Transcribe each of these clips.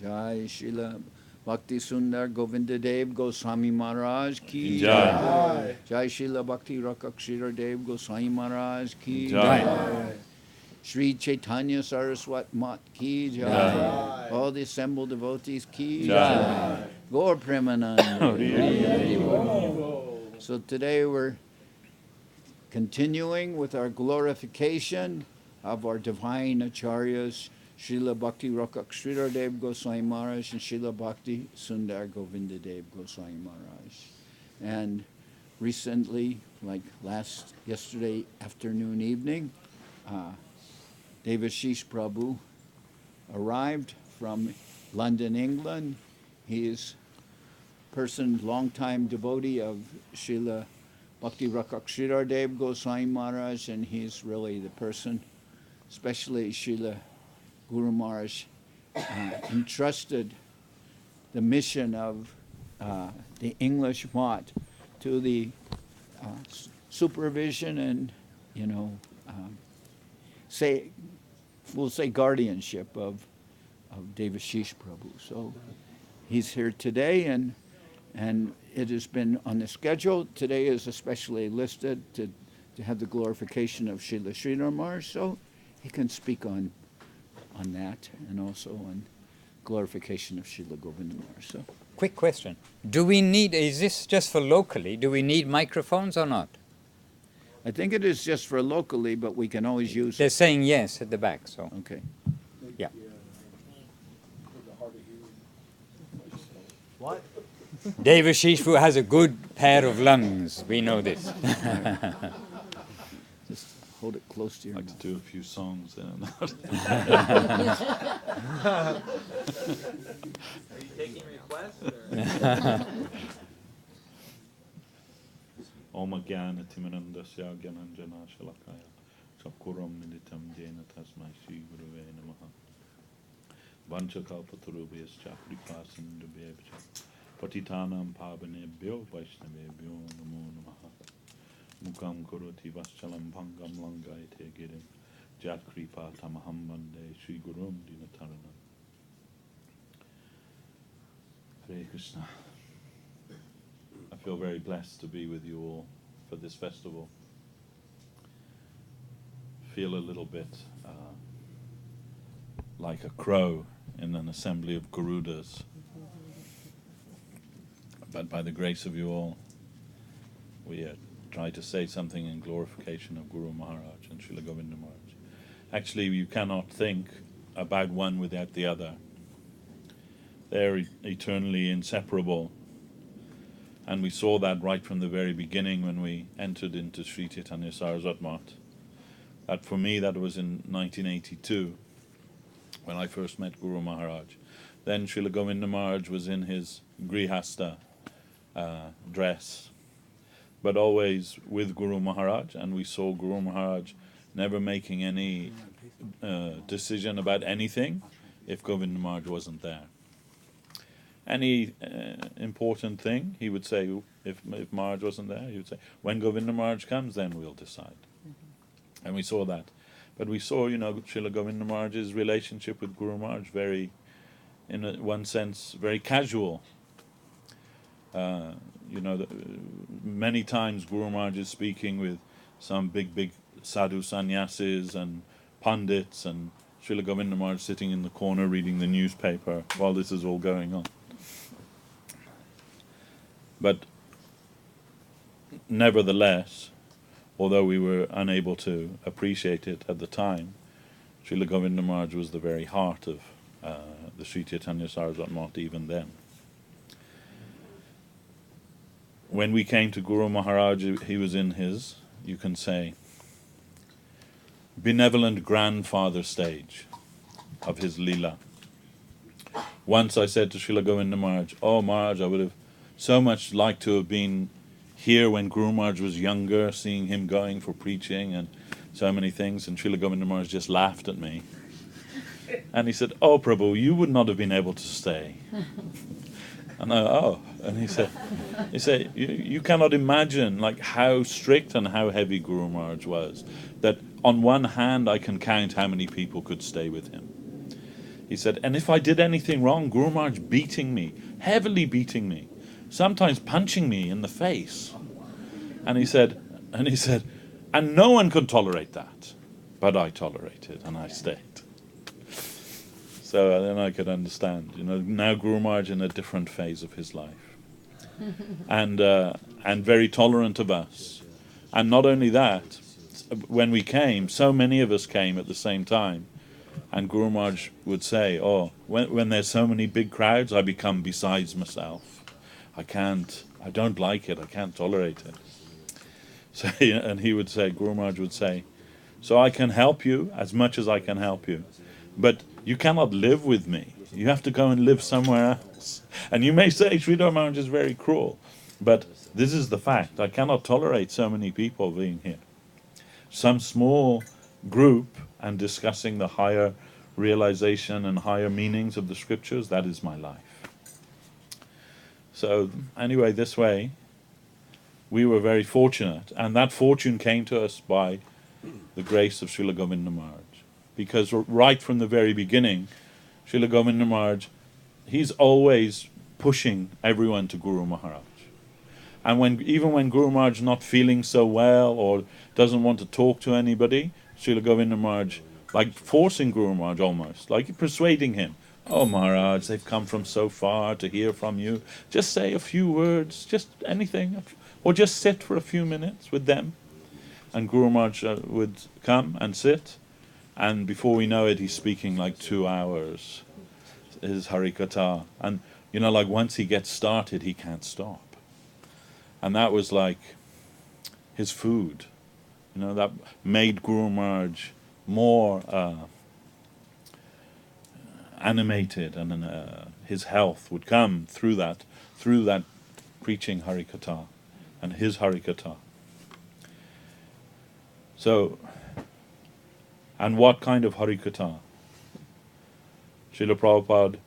Jai Srila Bhakti Sundar Govinda Dev Goswami Maharaj ki Jai. Jai Srila Bhakti Rakak Sridhar Dev Goswami Maharaj ki Jai. Shri Chaitanya Saraswat Mat ki Jai. Jai. All the assembled devotees ki Jai. Gaur Premanand. So today we're continuing with our glorification of our divine acharyas, Srila Bhakti Rakak Sridhar Dev Goswami Maharaj and Srila Bhakti Sundar Govinda Dev Goswami Maharaj. And recently, like yesterday afternoon, evening, Devashish Prabhu arrived from London, England. He is long-time devotee of Srila Bhakti Rakak Sridhar Dev Goswami Maharaj, and he's really the person, especially Srila Guru Maharaj, entrusted the mission of the English Mat to the supervision and, we'll say guardianship of Devashish Prabhu. So he's here today, and it has been on the schedule. Today is especially listed to have the glorification of Srila Sridhar Maharaj, so he can speak on that, and also on glorification of Srila Govinda Maharaj. So, quick question. Is this just for locally? Do we need microphones or not? I think it is just for locally, but we can always use They're it. saying yes at the back, so. Okay. Yeah. What? Devashish has a good pair of lungs. We know this. Just hold it close to your I'd like mouth. to do a few songs in and out. Are you taking requests? Om Jnana Timirandasya Gyananjana Shalakaya Chakkuram Militam Jena Tasmai Sri Guruve Namaha Vanchakalpatarubhyascha Kripasindubhyascha Patitanam Pavanebhyo Vaishnavebhyo Namo Namaha Mukam Karoti Vaschalam Bhangam Langayate Girim Jat Kripa Tamaham Vande Sri Gurum Dinataranam. Hare Krishna. I feel very blessed to be with you all for this festival. Feel a little bit like a crow in an assembly of Garudas. But by the grace of you all, we try to say something in glorification of Guru Maharaj and Srila Govinda Maharaj. Actually, you cannot think about one without the other. They're eternally inseparable. And we saw that right from the very beginning when we entered into Sri Chaitanya Saraswat Mat. That for me, that was in 1982, when I first met Guru Maharaj. Then Srila Govinda Maharaj was in his Grihasta dress, but always with Guru Maharaj, and we saw Guru Maharaj never making any decision about anything if Govinda Maharaj wasn't there. Any important thing, he would say, if Maharaj wasn't there, he would say, when Govinda Maharaj comes, then we'll decide. And we saw that. But we saw, Srila Govinda Maharaj's relationship with Guru Maharaj very, in one sense, very casual. Many times Guru Maharaj is speaking with some big sadhu sannyasis and pandits, and Srila Govinda Maharaj sitting in the corner reading the newspaper while this is all going on. But nevertheless, although we were unable to appreciate it at the time, Srila Govinda Maharaj was the very heart of the Sri Chaitanya Saraswat Mat even then. When we came to Guru Maharaj, he was in his, you can say, benevolent grandfather stage of his lila. Once I said to Srila Govinda Maharaj, "Oh Maharaj, I would have so much liked to have been here when Guru Maharaj was younger, seeing him going for preaching and so many things." And Srila Govinda Maharaj just laughed at me. And he said, "Oh Prabhu, you would not have been able to stay." And and he said, you cannot imagine like how strict and how heavy Guru Maharaj was. That on one hand I can count how many people could stay with him. He said, and if I did anything wrong, Guru Maharaj beating me, heavily beating me, sometimes punching me in the face. And he said, and no one could tolerate that. But I tolerated and I stayed. So then I could understand, now Guru Maharaj in a different phase of his life. And very tolerant of us. And not only that, when we came, so many of us came at the same time. And Guru Maharaj would say, when there's so many big crowds, I become besides myself. I don't like it, I can't tolerate it. So, and he would say, Guru Maharaj would say, so I can help you as much as I can help you. But you cannot live with me. You have to go and live somewhere else. And you may say, Sridhar Maharaj is very cruel. But this is the fact. I cannot tolerate so many people being here. Some small group and discussing the higher realization and higher meanings of the scriptures, that is my life. So anyway, this way, we were very fortunate. And that fortune came to us by the grace of Srila Govinda Maharaj. Because right from the very beginning, Srila Govinda Maharaj, he's always pushing everyone to Guru Maharaj. And even when Guru Maharaj is not feeling so well or doesn't want to talk to anybody, Srila Govinda Maharaj, like forcing Guru Maharaj almost, like persuading him, oh Maharaj, they've come from so far to hear from you. Just say a few words, just anything, or just sit for a few minutes with them. And Guru Maharaj would come and sit, and before we know it, he's speaking like 2 hours, his Harikatha. And, like once he gets started, he can't stop. And that was like his food, that made Guru Maharaj more animated, and his health would come through that preaching Harikatha and his Harikatha. So, and what kind of Harikatha? Srila Prabhupada,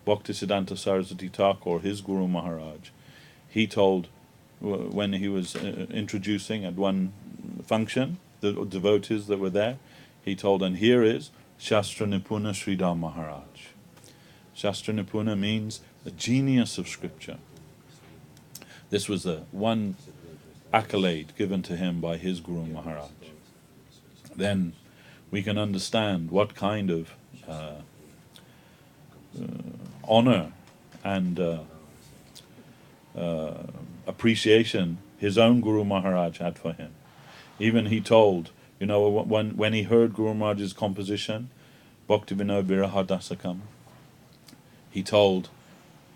Bhaktisiddhanta Saraswati Thakur, his Guru Maharaj, he told, when he was introducing at one function, the devotees that were there, he told, and here is Shastra Nipuna Sridhar Maharaj. Shastra Nipuna means the genius of scripture. This was the one accolade given to him by his Guru Maharaj. Then we can understand what kind of honor and appreciation his own Guru Maharaj had for him. Even he told, when he heard Guru Maharaj's composition, Bhakti Vinod Viraha Dasakam, he told,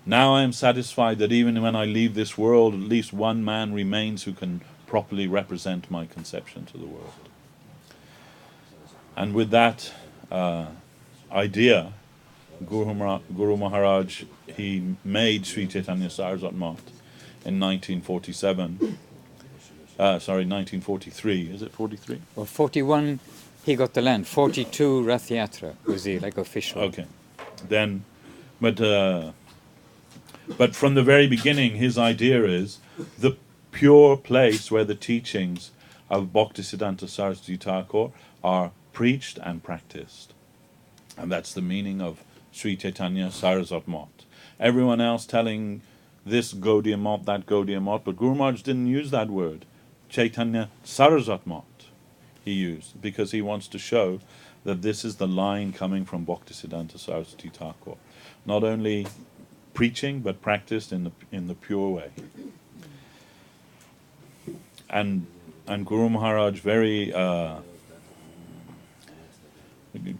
now I am satisfied that even when I leave this world, at least one man remains who can properly represent my conception to the world. And with that idea, Guru Maharaj, he made Sri Chaitanya Saraswat Math in 1947. 1943. Is it 43? Well, 41, he got the land. 42, Rath Yatra was the official. Okay. Then, but from the very beginning, his idea is the pure place where the teachings of Bhaktisiddhanta Saraswati Thakur are preached and practiced. And that's the meaning of Sri Chaitanya Saraswat Math. Everyone else telling this Gaudiya Math, that Gaudiya Math, but Guru Maharaj didn't use that word. Chaitanya Saraswat Math he used, because he wants to show that this is the line coming from Bhaktisiddhanta Saraswati Thakur. Not only preaching, but practiced in the pure way. And Guru Maharaj very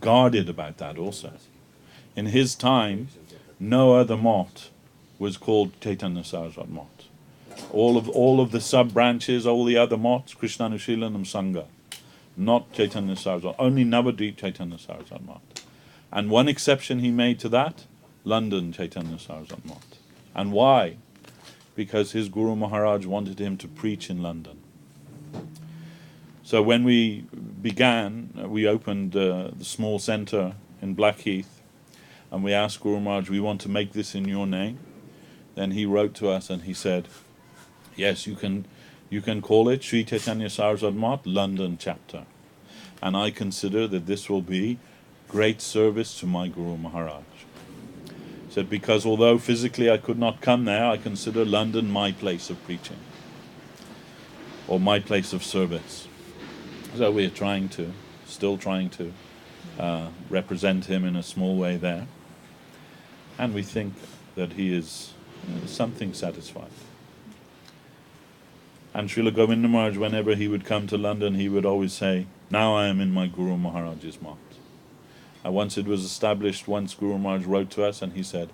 guarded about that also. In his time, no other math was called Chaitanya Saraswat Math. All of the sub-branches, all the other maths, Krishnanushīlanam Sangha, not Chaitanya Saraswat, only Navadvip Chaitanya Saraswat Math. And one exception he made to that, London Chaitanya Saraswat Math. And why? Because his Guru Maharaj wanted him to preach in London. So when we began, we opened the small center in Blackheath, and we asked Guru Maharaj, we want to make this in your name. Then he wrote to us and he said, yes, you can call it Sri Chaitanya Saraswat Math, London chapter. And I consider that this will be great service to my Guru Maharaj. He said, because although physically I could not come there, I consider London my place of preaching, or my place of service. So we're still trying to represent him in a small way there. And we think that he is something satisfied. And Srila Govinda Maharaj, whenever he would come to London, he would always say, now I am in my Guru Maharaj's mat. Once it was established, once Guru Maharaj wrote to us and he said,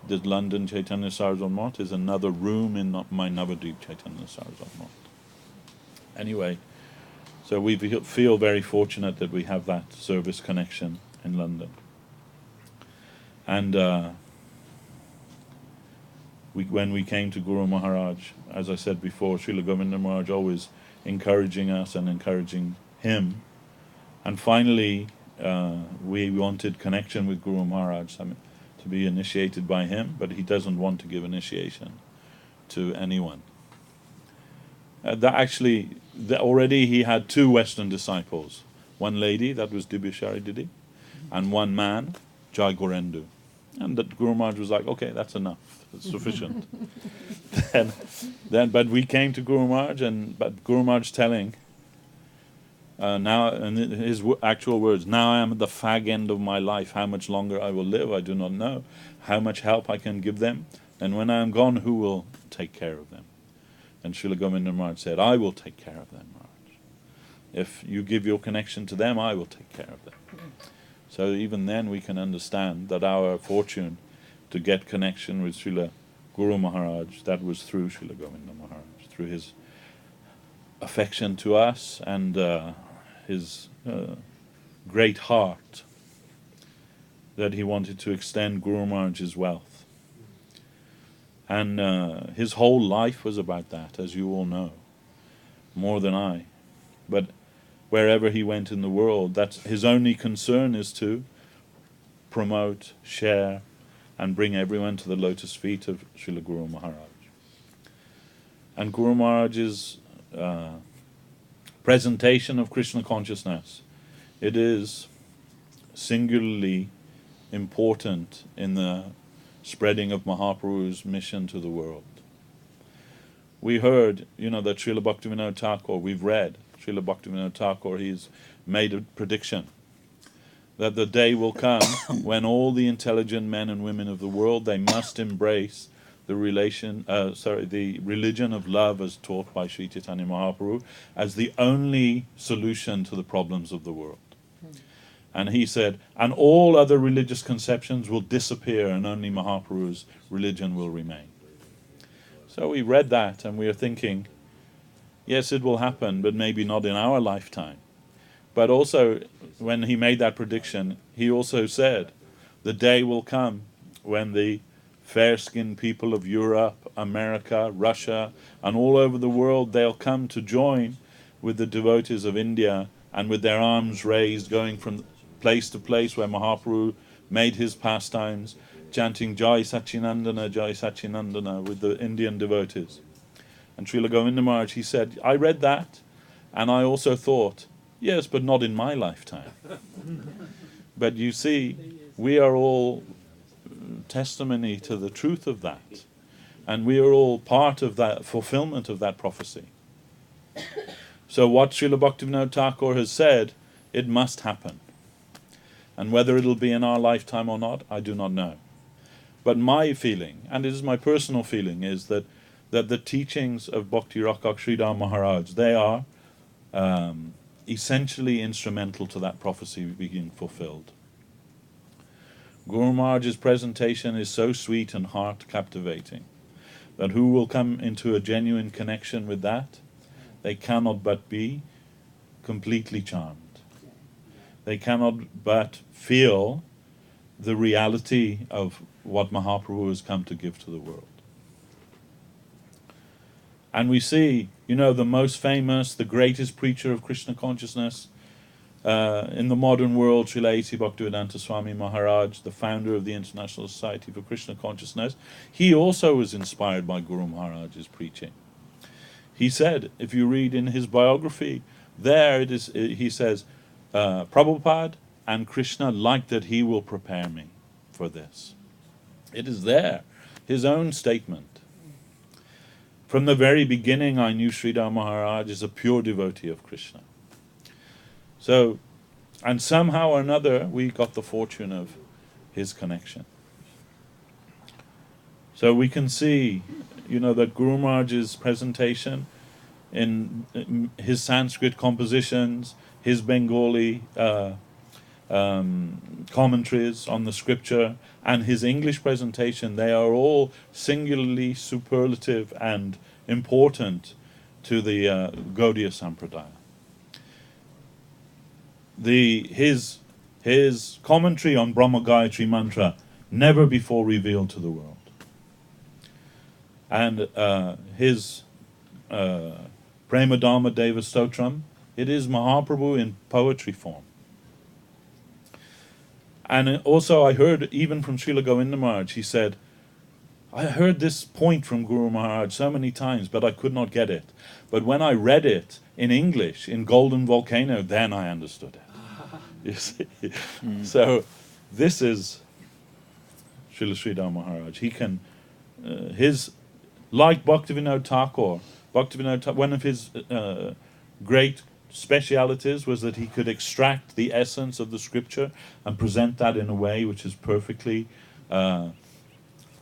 the London Chaitanya Saraswat Mat is another room in my Navadvip Chaitanya Saraswat Mat. Anyway, so we feel very fortunate that we have that service connection in London. And when we came to Guru Maharaj, as I said before, Srila Govinda Maharaj always encouraging us and encouraging him. And finally, we wanted connection with Guru Maharaj, to be initiated by him, but he doesn't want to give initiation to anyone. Already he had 2 Western disciples. One lady, that was Dibya Didi, and one man, Jai Gorendu. And that Guru Maharaj was like, okay, that's enough, that's sufficient. But we came to Guru Maharaj, but Guru Maharaj telling, now, and his actual words, now I am at the fag end of my life, how much longer I will live, I do not know. How much help I can give them, and when I am gone, who will take care of them? And Srila Govinda Maharaj said, I will take care of them, Maharaj. If you give your connection to them, I will take care of them. So even then we can understand that our fortune to get connection with Srila Guru Maharaj, that was through Srila Govinda Maharaj, through his affection to us and his great heart that he wanted to extend Guru Maharaj's wealth. And his whole life was about that, as you all know, more than I. But wherever he went in the world, that's his only concern is to promote, share, and bring everyone to the lotus feet of Srila Guru Maharaj. And Guru Maharaj's presentation of Krishna consciousness, it is singularly important in the spreading of Mahaprabhu's mission to the world. We heard, that Srila Bhaktivinoda Thakur, we've read, Srila Bhaktivinoda Thakur, he's made a prediction that the day will come when all the intelligent men and women of the world, they must embrace the religion of love as taught by Sri Chaitanya Mahaprabhu as the only solution to the problems of the world. And he said, and all other religious conceptions will disappear and only Mahaprabhu's religion will remain. So we read that and we are thinking, yes, it will happen, but maybe not in our lifetime. But also, when he made that prediction, he also said, the day will come when the fair-skinned people of Europe, America, Russia, and all over the world, they'll come to join with the devotees of India and with their arms raised, going from place to place where Mahaprabhu made his pastimes, chanting Jai Sachinandana with the Indian devotees. And Srila Govinda Maharaj, he said, I read that, and I also thought, yes, but not in my lifetime. But you see, we are all testimony to the truth of that, and we are all part of that fulfillment of that prophecy. So what Srila Bhaktivinoda Thakur has said, it must happen. And whether it'll be in our lifetime or not, I do not know. But my feeling, and it is my personal feeling, is that the teachings of Bhakti Rakshak Sridhar Maharaj, they are essentially instrumental to that prophecy being fulfilled. Guru Maharaj's presentation is so sweet and heart captivating that who will come into a genuine connection with that, they cannot but be completely charmed. They cannot but feel the reality of what Mahaprabhu has come to give to the world. And we see, the most famous, the greatest preacher of Krishna consciousness in the modern world, Srila A.C. Bhaktivedanta Swami Maharaj, the founder of the International Society for Krishna Consciousness, he also was inspired by Guru Maharaj's preaching. He said, if you read in his biography, there he says, Prabhupada, and Krishna, like that he will prepare me for this. It is there, his own statement. From the very beginning, I knew Sridhar Maharaj is a pure devotee of Krishna. So, and somehow or another, we got the fortune of his connection. So we can see, that Guru Maharaj's presentation in his Sanskrit compositions, his Bengali commentaries on the scripture, and his English presentation, they are all singularly superlative and important to the Gaudiya Sampradaya. His commentary on Brahma Gayatri Mantra, never before revealed to the world. And his Prema Dharma Deva Stotram, it is Mahaprabhu in poetry form. And also I heard, even from Srila Govinda Maharaj, he said, I heard this point from Guru Maharaj so many times, but I could not get it. But when I read it in English, in Golden Volcano, then I understood it. You see? So this is Srila Sridhar Maharaj. He can, like Bhaktivinoda Thakur, one of his great specialities was that he could extract the essence of the scripture and present that in a way which is perfectly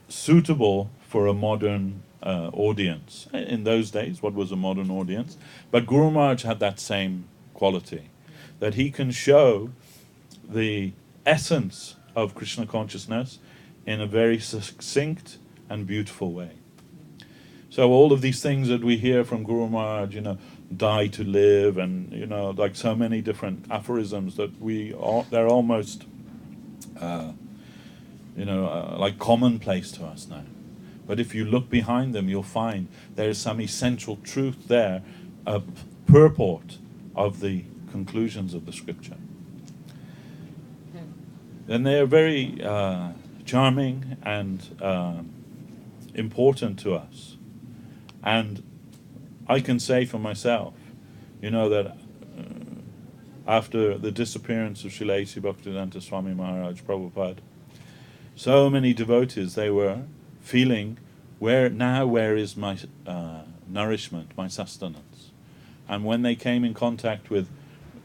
suitable for a modern audience. In those days, what was a modern audience? But Guru Maharaj had that same quality, that he can show the essence of Krishna consciousness in a very succinct and beautiful way. So all of these things that we hear from Guru Maharaj, die to live, and like so many different aphorisms that they're almost like commonplace to us now. But if you look behind them, you'll find there is some essential truth there, a purport of the conclusions of the scripture. And they are very charming and important to us. And I can say for myself, that after the disappearance of Srila A.C. Bhaktivedanta Swami Maharaj Prabhupada, so many devotees, they were feeling, where is my nourishment, my sustenance? And when they came in contact with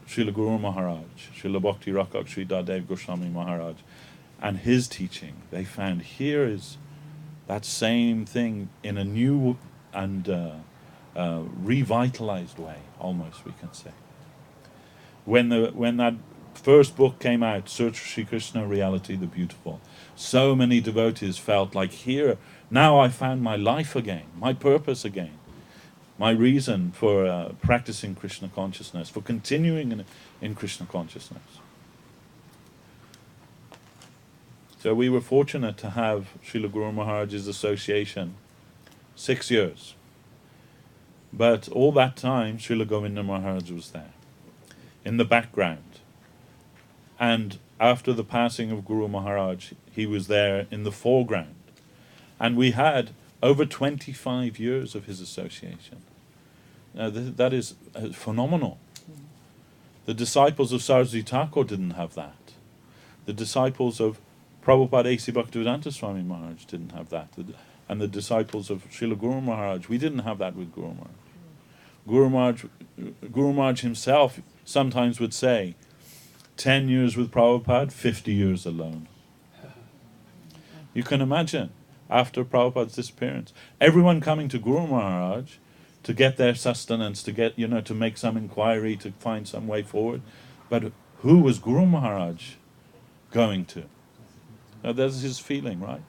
Srila Guru Maharaj, Srila Bhakti Rakak Sri Dadev Goswami Maharaj, and his teaching, they found here is that same thing in a new and revitalized way, almost we can say. When that first book came out, Search for Sri Krishna, Reality the Beautiful, so many devotees felt like, here, now I found my life again, my purpose again, my reason for practicing Krishna consciousness, for continuing in Krishna consciousness. So we were fortunate to have Srila Guru Maharaj's association 6 years. But all that time, Srila Govinda Maharaj was there, in the background. And after the passing of Guru Maharaj, he was there in the foreground. And we had over 25 years of his association. Now, that is phenomenal. The disciples of Saraswati Thakur didn't have that. The disciples of Prabhupada A.C. Bhaktivedanta Swami Maharaj didn't have that. And the disciples of Srila Guru Maharaj, we didn't have that with Guru Maharaj. Guru Maharaj himself sometimes would say, 10 years with Prabhupada, 50 years alone. You can imagine, after Prabhupada's disappearance, everyone coming to Guru Maharaj to get their sustenance, to get, to make some inquiry, to find some way forward. But who was Guru Maharaj going to? Now, that's his feeling, right?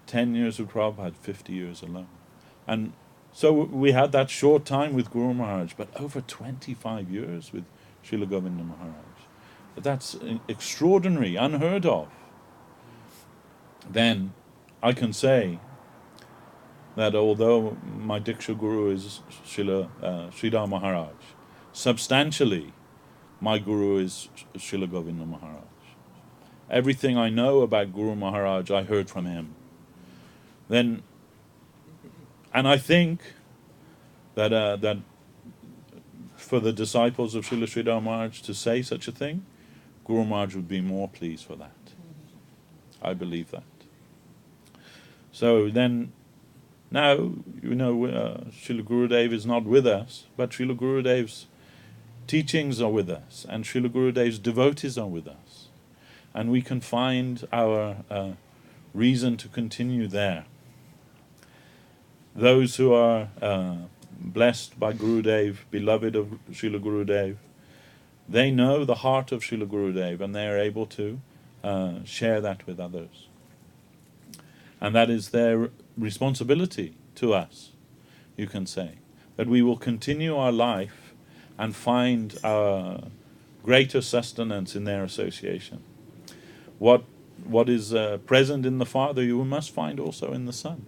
10 years with Prabhupada, 50 years alone. And so we had that short time with Guru Maharaj, but over 25 years with Srila Govinda Maharaj. That's extraordinary, unheard of. Then I can say that although my Diksha Guru is Sridhar Maharaj, substantially my Guru is Srila Govinda Maharaj. Everything I know about Guru Maharaj, I heard from him. And I think that for the disciples of Srila Sridhar Maharaj to say such a thing Guru Maharaj would be more pleased for that. I believe that. So then, now, Srila Gurudev is not with us, but Srila Gurudev's teachings are with us, and Srila Gurudev's devotees are with us. And we can find our reason to continue there. Those who are blessed by Gurudev, beloved of Srila Gurudev, they know the heart of Srila Gurudev, and they are able to share that with others. And that is their responsibility to us, you can say, that we will continue our life and find our greater sustenance in their association. What is present in the Father, you must find also in the Son.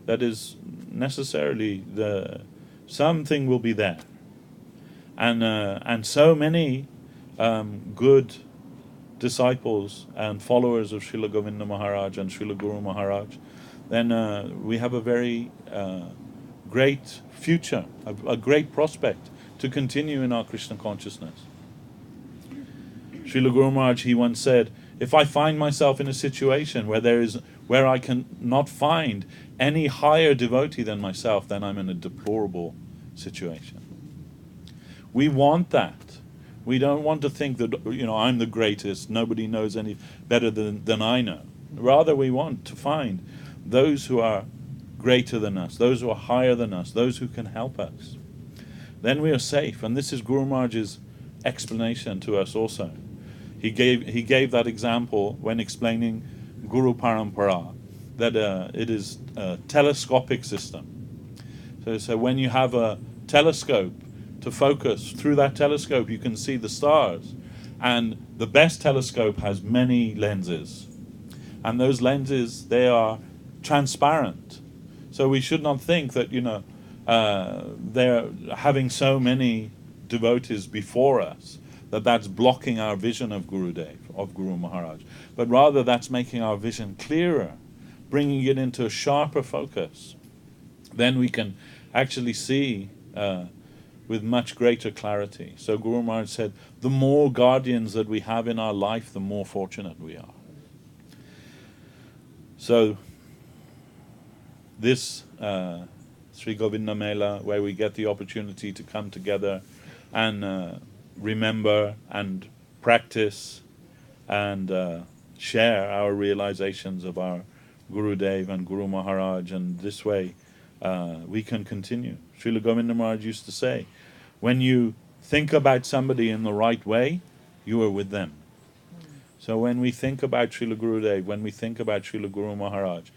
That is necessarily something will be there, and so many good disciples and followers of Srila Govinda Maharaj and Srila Guru Maharaj, then we have a very great future, a great prospect to continue in our Krishna consciousness. Srila Guru Maharaj, he once said, if I find myself in a situation where I can not find any higher devotee than myself, then I'm in a deplorable situation. We want that. We don't want to think that, I'm the greatest, nobody knows any better than I know. Rather, we want to find those who are greater than us, those who are higher than us, those who can help us. Then we are safe, and this is Guru Maharaj's explanation to us also. He gave that example when explaining Guru Parampara, that it is a telescopic system. So when you have a telescope to focus, through that telescope you can see the stars, and the best telescope has many lenses, and those lenses, they are transparent. So we should not think that they're having so many devotees before us that's blocking our vision of Gurudev, of Guru Maharaj, but rather that's making our vision clearer, bringing it into a sharper focus. Then we can actually see with much greater clarity. So Guru Maharaj said, the more guardians that we have in our life, the more fortunate we are. So this Sri Govinda Mela, where we get the opportunity to come together and remember and practice and share our realizations of our Gurudev and Guru Maharaj, and this way we can continue. Srila Govinda Maharaj used to say, when you think about somebody in the right way, you are with them. So when we think about Srila Gurudev, when we think about Srila Guru Maharaj,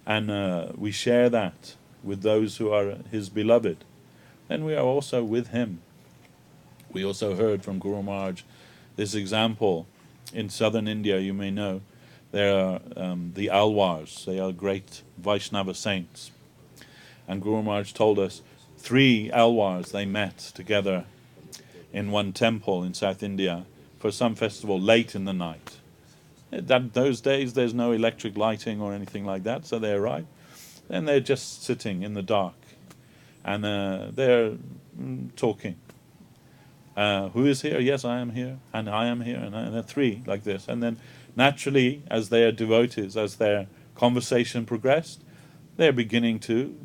and we share that with those who are his beloved, then we are also with him. We also heard from Guru Maharaj this example in southern India, you may know. There are the Alwars, they are great Vaishnava saints. And Guru Maharaj told us 3 Alwars, they met together in one temple in South India for some festival late in the night. Those days there's no electric lighting or anything like that, so they arrive. And they're just sitting in the dark. And they're talking. Who is here? Yes, I am here. And I am here. And there are 3 like this. And then naturally, as they are devotees, as their conversation progressed, they're beginning to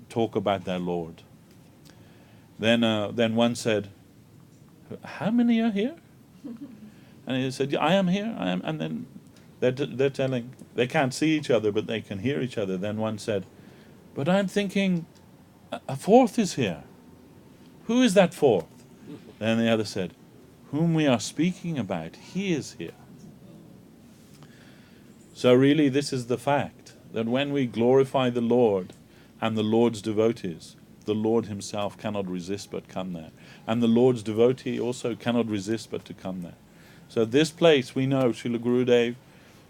talk about their Lord. Then one said, how many are here? And he said, I am here, I am. And then they're telling, they can't see each other, but they can hear each other. Then one said, but I'm thinking a 4th is here. Who is that 4th? Then the other said, whom we are speaking about, he is here. So really this is the fact, that when we glorify the Lord and the Lord's devotees, the Lord himself cannot resist but come there. And the Lord's devotee also cannot resist but to come there. So this place, we know, Srila Gurudev,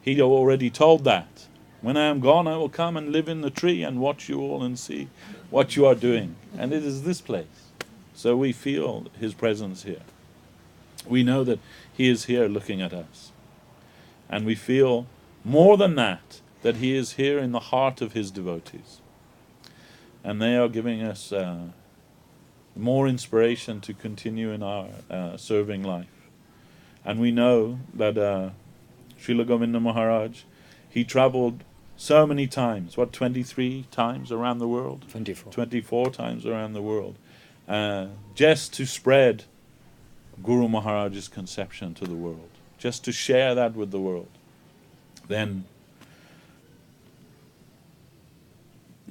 he already told that. When I am gone, I will come and live in the tree and watch you all and see what you are doing. And it is this place. So we feel his presence here. We know that he is here looking at us. And we feel more than that he is here in the heart of his devotees. And they are giving us more inspiration to continue in our serving life. And we know that Srila Govinda Maharaj, he traveled so many times, 23 times around the world? 24. 24 times around the world, just to spread Guru Maharaj's conception to the world, just to share that with the world. Then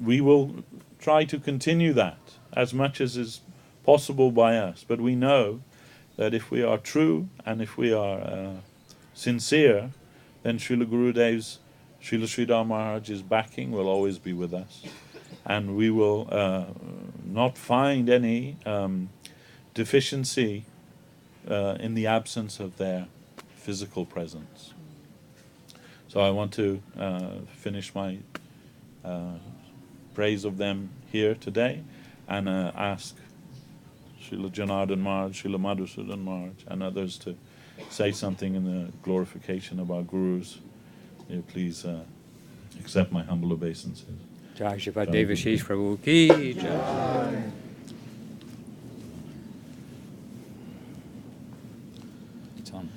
we will try to continue that as much as is possible by us. But we know that if we are true and if we are sincere, then Srila Gurudev's, Srila Sridhar Maharaj's backing will always be with us. And we will not find any deficiency in the absence of their physical presence. So I want to finish my praise of them here today and ask Srila Janardan Maharaj, Srila Madhusudan Maharaj and others to say something in the glorification of our Gurus. Please accept my humble obeisances. Jai Sripad Devashish Prabhu ki Jai. It's on.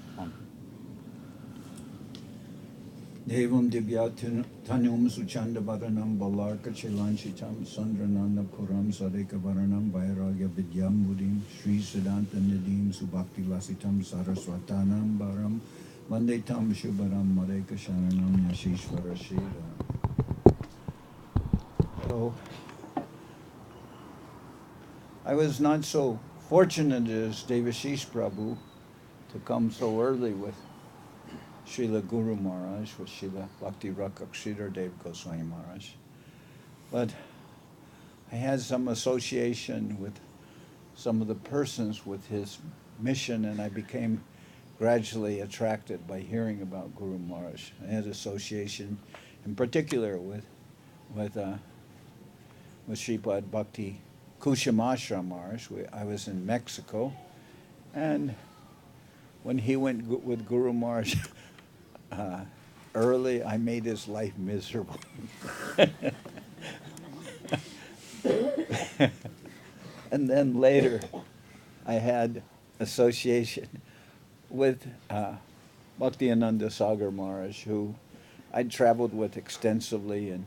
Devam Divyatanum Suchanda Varanam Balarka Chilanchitam Sandrananda Puram Sadeka Varanam Vairagya Vidyam Buddhim Sri Siddhanta Nidim Subhakti Vasitam Saraswatanam Baram Vandetam Shubharam Madeka Sharanam Yashishvara Shira. So I was not so fortunate as Devashish Prabhu to come so early with Srila Guru Maharaj, with Srila Bhakti Rakak Sridhar Dev Goswami Maharaj. But I had some association with some of the persons with his mission, and I became gradually attracted by hearing about Guru Maharaj. I had association in particular with Sripad Bhakti Kushamashram Maharaj. I was in Mexico, and when he went with Guru Maharaj early, I made his life miserable. And then later, I had association with Bhaktiananda Sagar Maharaj, who I'd traveled with extensively in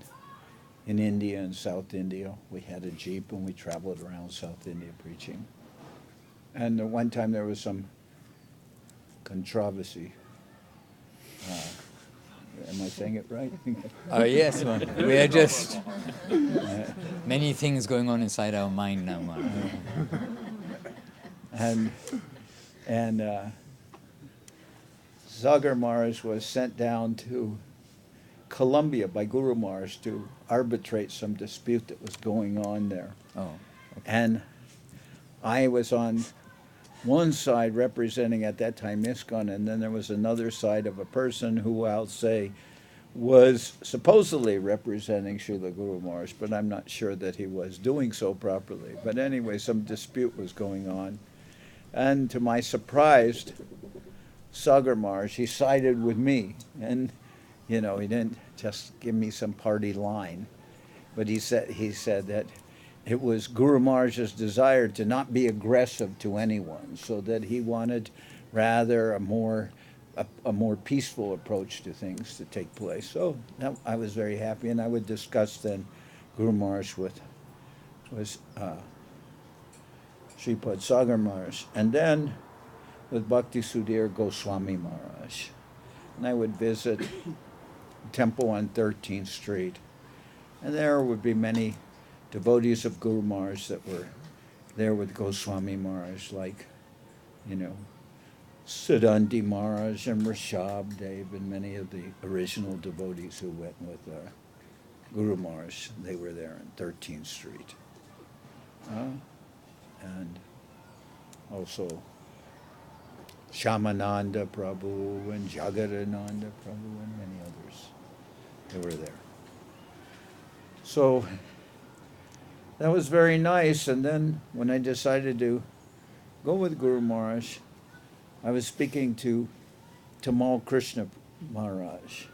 India and South India. We had a jeep and we traveled around South India preaching. And one time there was some controversy. Am I saying it right? Yes, man. We are just many things going on inside our mind now, man. And Sagar Maharaj was sent down to Colombia by Guru Maharaj to arbitrate some dispute that was going on there. Oh, okay. And I was on one side representing at that time ISKCON, and then there was another side of a person who I'll say was supposedly representing Srila Guru Maharaj, but I'm not sure that he was doing so properly. But anyway, some dispute was going on. And to my surprise, Sagar Maharaj, he sided with me. And, he didn't just give me some party line, but he said that it was Guru Maharaj's desire to not be aggressive to anyone, so that he wanted rather a more peaceful approach to things to take place. So I was very happy, and I would discuss then Guru Maharaj with Sripad Sagar Maharaj, and then with Bhakti Sudhir Goswami Maharaj. And I would visit a temple on 13th Street, and there would be many devotees of Guru Maharaj that were there with Goswami Maharaj, like, Siddhanti Maharaj and Rishabh Dev and many of the original devotees who went with Guru Maharaj. They were there on 13th Street. And also Shamananda Prabhu and Jagadananda Prabhu and many others. They were there. So that was very nice. And then when I decided to go with Guru Maharaj, I was speaking to Tamal Krishna Maharaj.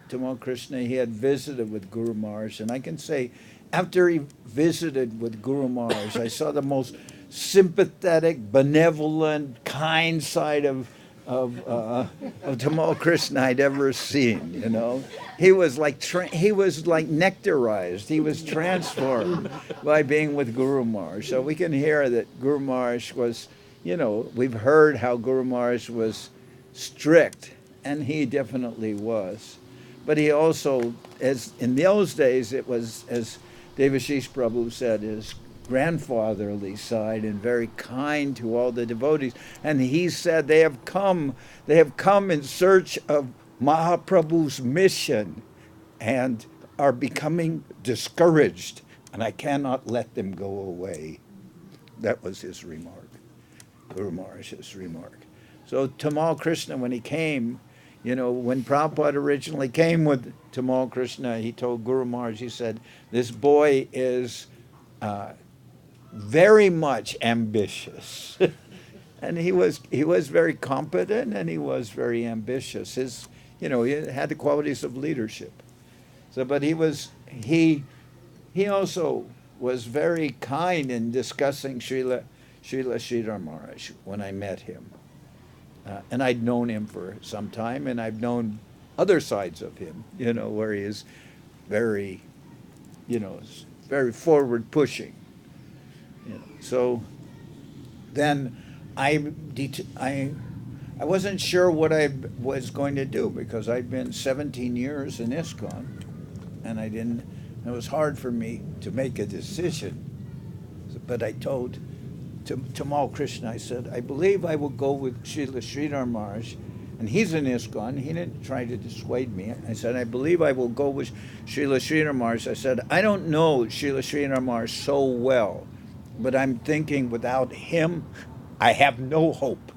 Tamal Krishna, he had visited with Guru Maharaj, and I can say, after he visited with Guru Maharaj, I saw the most sympathetic, benevolent, kind side of of Tamal Krishna I'd ever seen. You know, he was like nectarized. He was transformed by being with Guru Maharaj. So we can hear that Guru Maharaj was, you know, we've heard how Guru Maharaj was strict, and he definitely was. But he also, as in those days, it was, as Devashish Prabhu said, his grandfatherly side and very kind to all the devotees. And he said they have come in search of Mahaprabhu's mission and are becoming discouraged, and I cannot let them go away. That was his remark, Guru Maharaj's remark. So Tamal Krishna, when he came, you know, when Prabhupada originally came with Tamal Krishna, he told Guru Maharaj, he said, this boy is very much ambitious. And he was very competent, and he was very ambitious. His, you know, he had the qualities of leadership. So, but he also was very kind in discussing Srila Sridhar Maharaj when I met him. And I'd known him for some time, and I've known other sides of him, you know, where he is very, you know, very forward pushing. You know. So then I wasn't sure what I was going to do, because I'd been 17 years in ISKCON, and it was hard for me to make a decision. But I told Tamal Krishna, I said, I believe I will go with Srila Sridhar Maharaj, and he's in ISKCON. He didn't try to dissuade me. I said, I believe I will go with Srila Sridhar Maharaj. I said, I don't know Srila Sridhar Maharaj so well, but I'm thinking without him, I have no hope.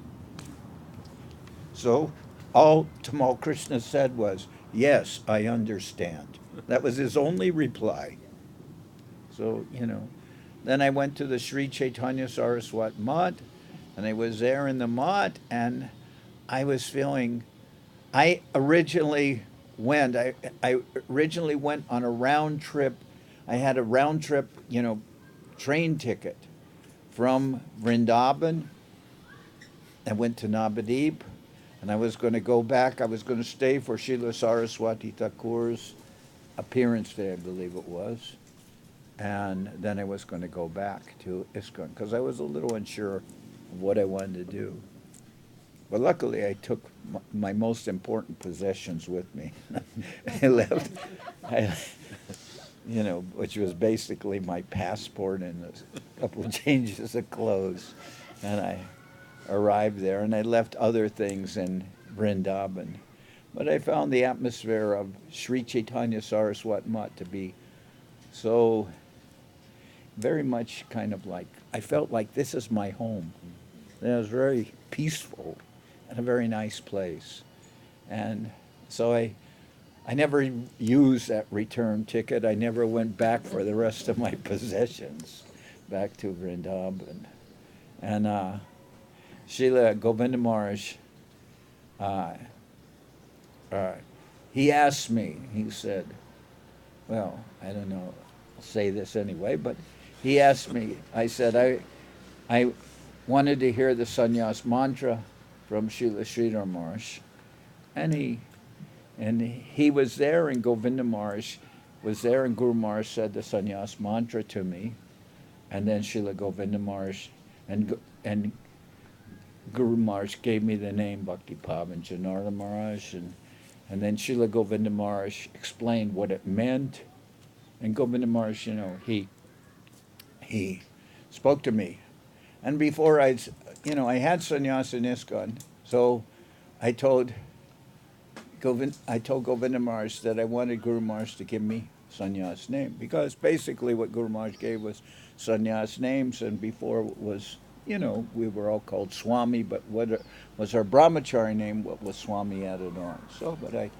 So all Tamal Krishna said was, yes, I understand. That was his only reply. So, you know. Then I went to the Sri Chaitanya Saraswat Mat, and I was there in the Mat, and I was feeling, I originally went on a round trip. I had a round trip, you know, train ticket from Vrindavan. I went to Navadip, and I was going to go back. I was going to stay for Srila Saraswati Thakur's appearance day, I believe it was. And then I was going to go back to ISKCON, because I was a little unsure of what I wanted to do. But luckily, I took my most important possessions with me. I left, you know, which was basically my passport and a couple of changes of clothes. And I arrived there, and I left other things in Vrindavan. But I found the atmosphere of Sri Chaitanya Saraswat Mat to be so very much kind of like, I felt like this is my home. And it was very peaceful and a very nice place. And so I never used that return ticket. I never went back for the rest of my possessions back to Vrindavan. And Srila Govinda Maharaj, he asked me, he said, well, I don't know, I'll say this anyway, but he asked me, I said, I wanted to hear the sannyas mantra from Srila Sridhar Maharaj. And he was there, and Govinda Maharaj was there, and Guru Maharaj said the sannyas mantra to me. And then Srila Govinda Maharaj and Guru Maharaj gave me the name Bhakti Pavan Janardan Maharaj, and then Srila Govinda Maharaj explained what it meant. And Govinda Maharaj, you know, he spoke to me. And before I had sannyas in ISKCON, so I told Govinda Maharaj that I wanted Guru Maharaj to give me sannyas name, because basically what Guru Maharaj gave was sannyas names, and before it was, you know, we were all called Swami, but what was our brahmachari name, what was Swami added on. So, but I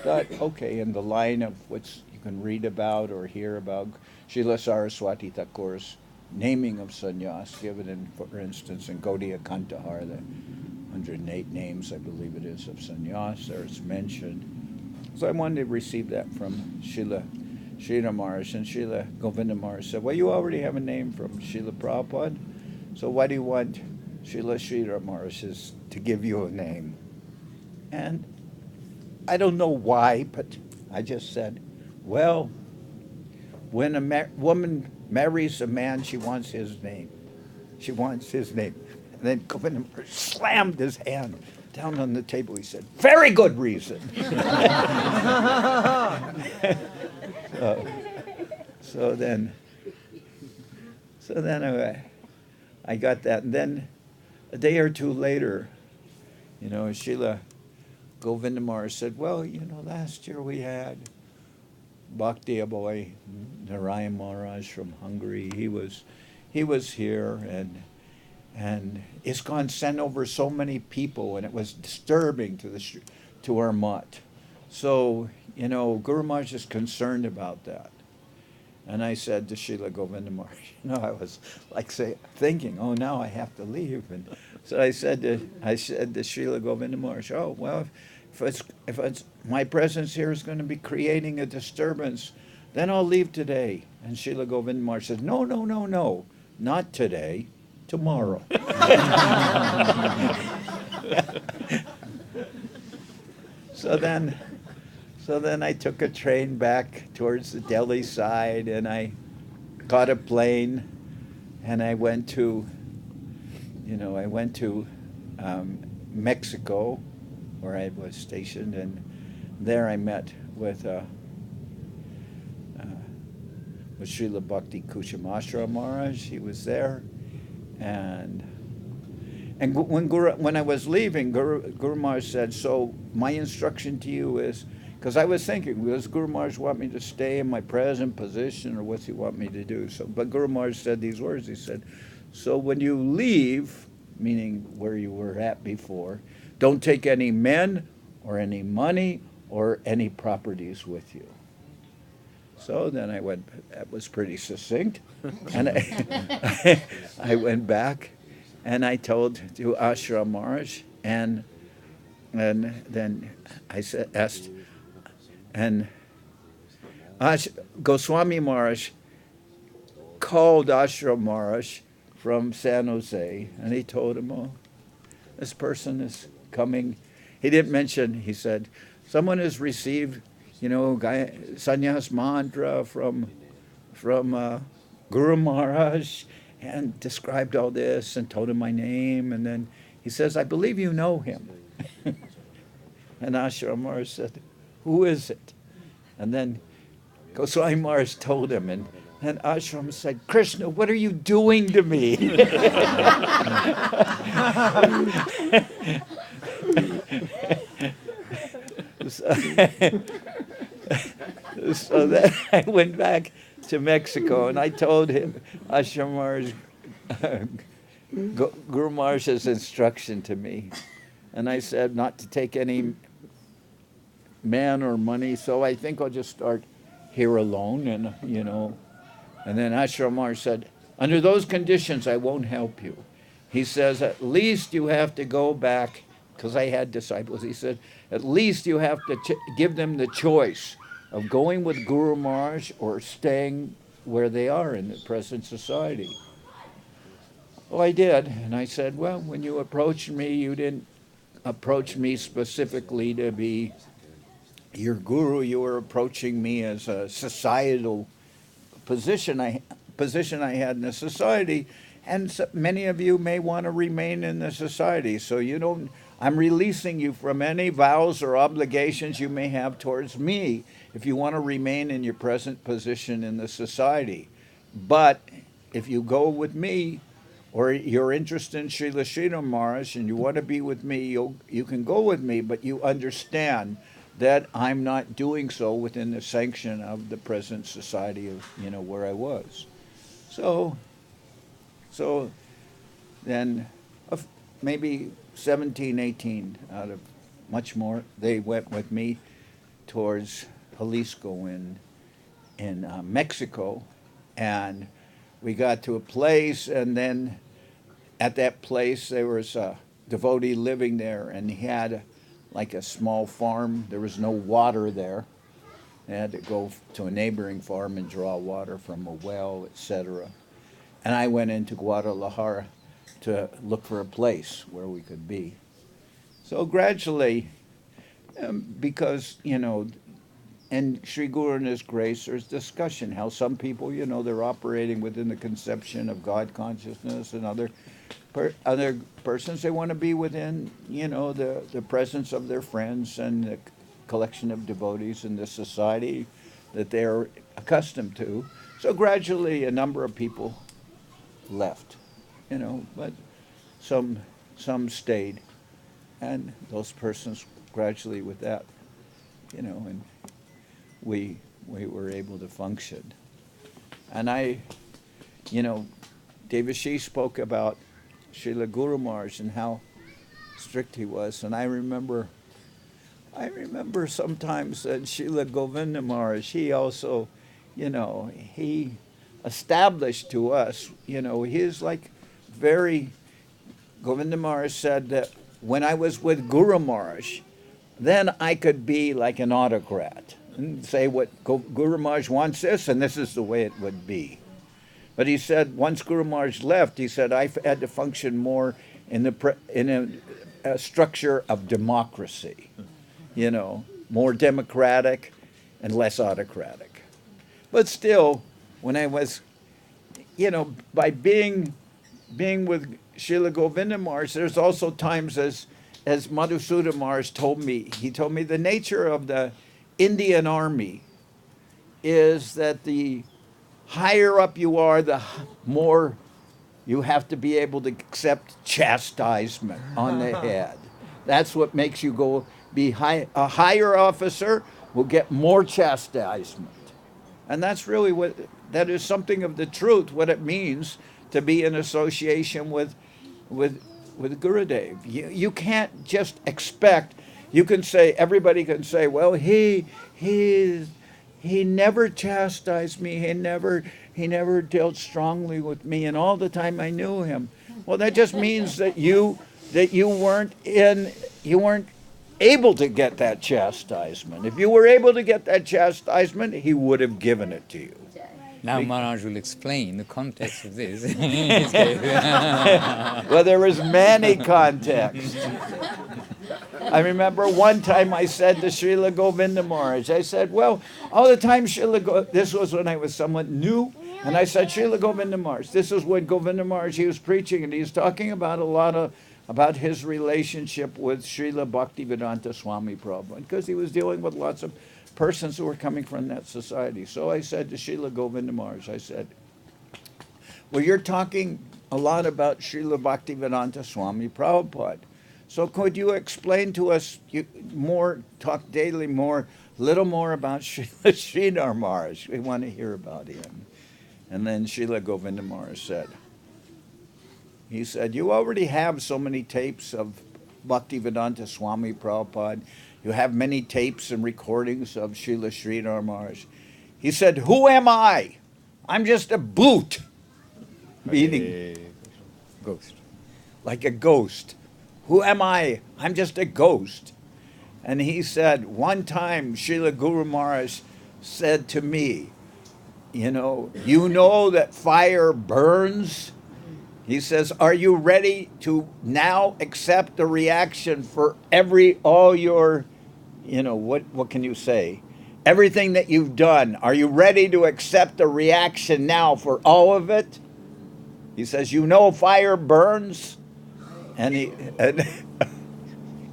thought, okay, in the line of what's you can read about or hear about Srila Saraswati Thakur's naming of sannyas, given in, for instance, in Gaudiya Kantahar, the 108 names, I believe it is, of sannyas, there it's mentioned. So I wanted to receive that from Srila Sridhar Maharaj, and Srila Govinda Maharaj said, well, you already have a name from Srila Prabhupada, so why do you want Srila Sridhar Maharaj's to give you a name. And I don't know why, but I just said, well, when a woman marries a man, she wants his name. She wants his name. And then Govinda slammed his hand down on the table. He said, very good reason. So then I got that. And then a day or two later, Srila Govinda Maharaj said, well, last year we had Bhakti, a boy, Narayan Maharaj from Hungary. He was here, and ISKCON sent over so many people, and it was disturbing to our mutt. So, Guru Maharaj is concerned about that. And I said to Srila Govinda Maharaj, I was thinking, oh, now I have to leave. And so I said to Srila Govinda Maharaj, oh, well, if it's my presence here is going to be creating a disturbance, then I'll leave today. And Srila Govinda Maharaj said, no, not today, tomorrow. So then I took a train back towards the Delhi side, and I caught a plane, and I went to Mexico, where I was stationed, and there I met with Srila Bhakti Kushamashra Maharaj. He was there, and when I was leaving, Guru Maharaj said, so my instruction to you is, because I was thinking, does Guru Maharaj want me to stay in my present position, or what's he want me to do? But Guru Maharaj said these words. He said, so when you leave, meaning where you were at before, don't take any men or any money or any properties with you. So then I went, that was pretty succinct, and I went back, and I told to Ashram Maharaj, and then I asked, and Goswami Maharaj called Ashram Maharaj from San Jose, and he told him, oh, this person is coming. He didn't mention, he said, someone has received, sannyas mantra from Guru Maharaj, and described all this and told him my name. And then he says, I believe you know him. And Ashram Maharaj said, who is it? And then Goswami Maharaj told him, and Ashram said, Krishna, what are you doing to me? So then I went back to Mexico, and I told him Ashram Maharaj, Guru Maharaj's instruction to me. And I said not to take any man or money, so I think I'll just start here alone, and And then Ashram Maharaj said, under those conditions, I won't help you. He says, at least you have to go back, because I had disciples. He said, at least you have to give them the choice of going with Guru Maharaj or staying where they are in the present society. Well, I did, and I said, well, when you approached me, you didn't approach me specifically to be your guru. You were approaching me as a societal position I had in the society, and so many of you may want to remain in the society. So I'm releasing you from any vows or obligations you may have towards me if you want to remain in your present position in the society. But if you go with me, or you're interested in Srila Sridhar Maharaj and you want to be with me, you can go with me, but you understand that I'm not doing so within the sanction of the present society of, where I was. So then maybe 17, 18 out of much more, they went with me towards Jalisco in Mexico, and we got to a place, and then at that place there was a devotee living there, and he had like a small farm. There was no water there. They had to go to a neighboring farm and draw water from a well, etc. And I went into Guadalajara to look for a place where we could be. So gradually, because, and Sri Guru and His grace, there's discussion how some people, they're operating within the conception of God consciousness, and other persons, they want to be within, the presence of their friends and the collection of devotees in this society that they're accustomed to. So gradually, a number of people left, but some stayed, and those persons gradually with that, and we were able to function. And Devashish spoke about Srila Guru Maharaj and how strict he was, and I remember sometimes that Srila Govinda Maharaj, he also, he established to us, he's like Govinda Maharaj said that when I was with Guru Maharaj, then I could be like an autocrat and say what Guru Maharaj wants this, and this is the way it would be. But he said once Guru Maharaj left, he said I had to function more in a structure of democracy, more democratic and less autocratic. But still, when I was, by being with Srila Govinda Maharaj, there's also times as Madhusudana Maharaj told me, he told me the nature of the Indian army is that the higher up you are, the more you have to be able to accept chastisement on the head. That's what makes you go be high. A higher officer will get more chastisement. And that's really that is something of the truth, what it means to be in association with Gurudev. You can't just expect, everybody can say, well, he never chastised me, he never dealt strongly with me, and all the time I knew him. Well, that just means that you weren't able to get that chastisement. If you were able to get that chastisement, he would have given it to you. Now Maharaj will explain the context of this. Well, there was many contexts. I remember one time I said to Srila Govinda Maharaj, I said, well, all the time this was when I was somewhat new, and I said, Srila Govinda Maharaj, this is when Govinda Maharaj, he was preaching, and he was talking about about his relationship with Srila Bhaktivedanta Swami Prabhupada, because he was dealing with lots of persons who were coming from that society. So I said to Srila Govinda Maharaj, I said, well, you're talking a lot about Srila Bhaktivedanta Swami Prabhupada. So could you explain to us talk daily a little more about Srila Sridhar Maharaj? We want to hear about him. And then Srila Govinda Maharaj said, you already have so many tapes of Bhaktivedanta Swami Prabhupada. You have many tapes and recordings of Srila Sridhar Maharaj. He said, who am I? I'm just a boot. Meaning, ghost. Like a ghost. Who am I? I'm just a ghost. And he said, one time Srila Guru Maharaj said to me, you know that fire burns? He says, are you ready to now accept the reaction for all your, what can you say? Everything that you've done. Are you ready to accept the reaction now for all of it? He says, fire burns? And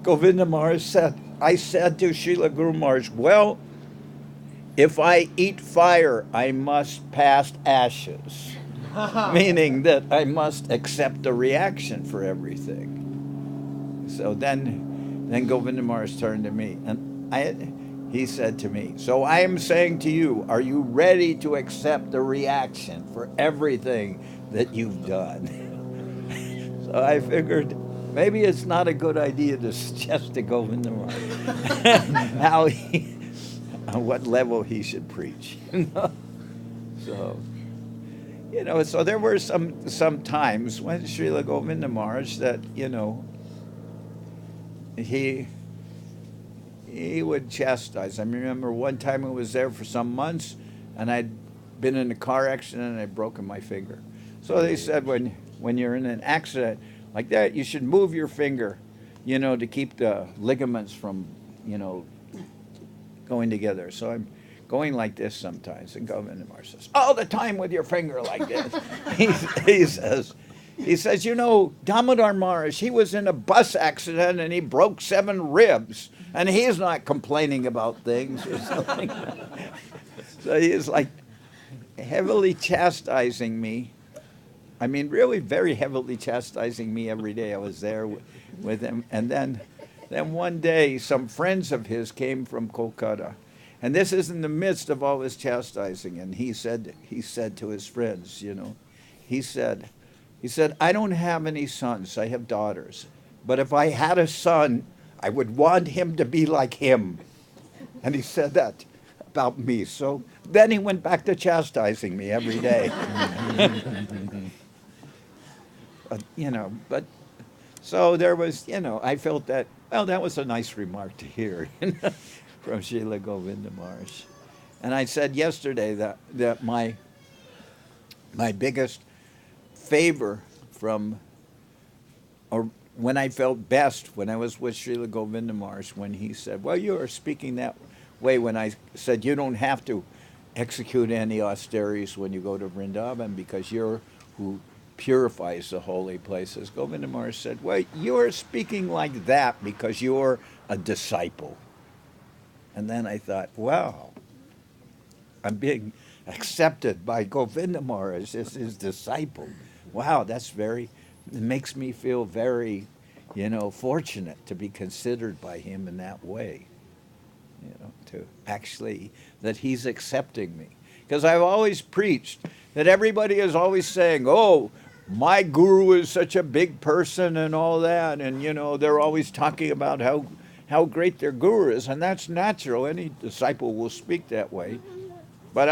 Govinda Maharaj said, I said to Srila Guru Maharaj, well, if I eat fire, I must pass ashes. Meaning that I must accept the reaction for everything. So then Govinda Maharaj turned to me, and he said to me, so I am saying to you, are you ready to accept the reaction for everything that you've done? So I figured maybe it's not a good idea to suggest to Govinda Maharaj on what level he should preach. So there were some times when Srila Govinda Maharaj that, he would chastise. I remember one time I was there for some months, and I'd been in a car accident and I'd broken my finger. So they said when you're in an accident like that, you should move your finger, to keep the ligaments from, going together. So I'm going like this sometimes. And Govinda Maharaj says, all the time with your finger like this. he says, Damodar Maharaj, he was in a bus accident and he broke 7 ribs. And he's not complaining about things or something. So he's like heavily chastising me. I mean, really very heavily chastising me every day. I was there with him. And then one day, some friends of his came from Kolkata. And this is in the midst of all this chastising. And he said to his friends, he said, I don't have any sons. I have daughters. But if I had a son, I would want him to be like him. And he said that about me. So then he went back to chastising me every day. But so there was, I felt that, well, that was a nice remark to hear from Srila Govinda Maharaj. And I said yesterday that my biggest favor or when I felt best when I was with Srila Govinda Maharaj, when he said, well, you are speaking that way, when I said you don't have to execute any austerities when you go to Vrindavan because you're who purifies the holy places. Govinda Maharaj said, well, you're speaking like that because you're a disciple. And then I thought, wow, I'm being accepted by Govinda Maharaj as his disciple. Wow, it makes me feel very, fortunate to be considered by him in that way. To actually, that he's accepting me. Because I've always preached that everybody is always saying, oh, my guru is such a big person and all that. And, they're always talking about how great their guru is. And that's natural. Any disciple will speak that way. But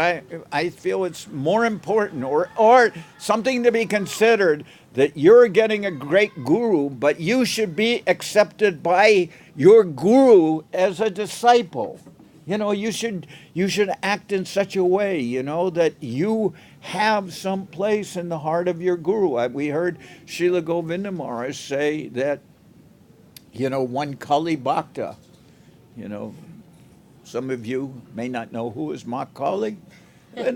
I feel it's more important or something to be considered that you're getting a great guru, but you should be accepted by your guru as a disciple. You should act in such a way, that you have some place in the heart of your guru. We heard Srila Govinda Maharaj say that, one Kali Bhakta, some of you may not know who is Kali, but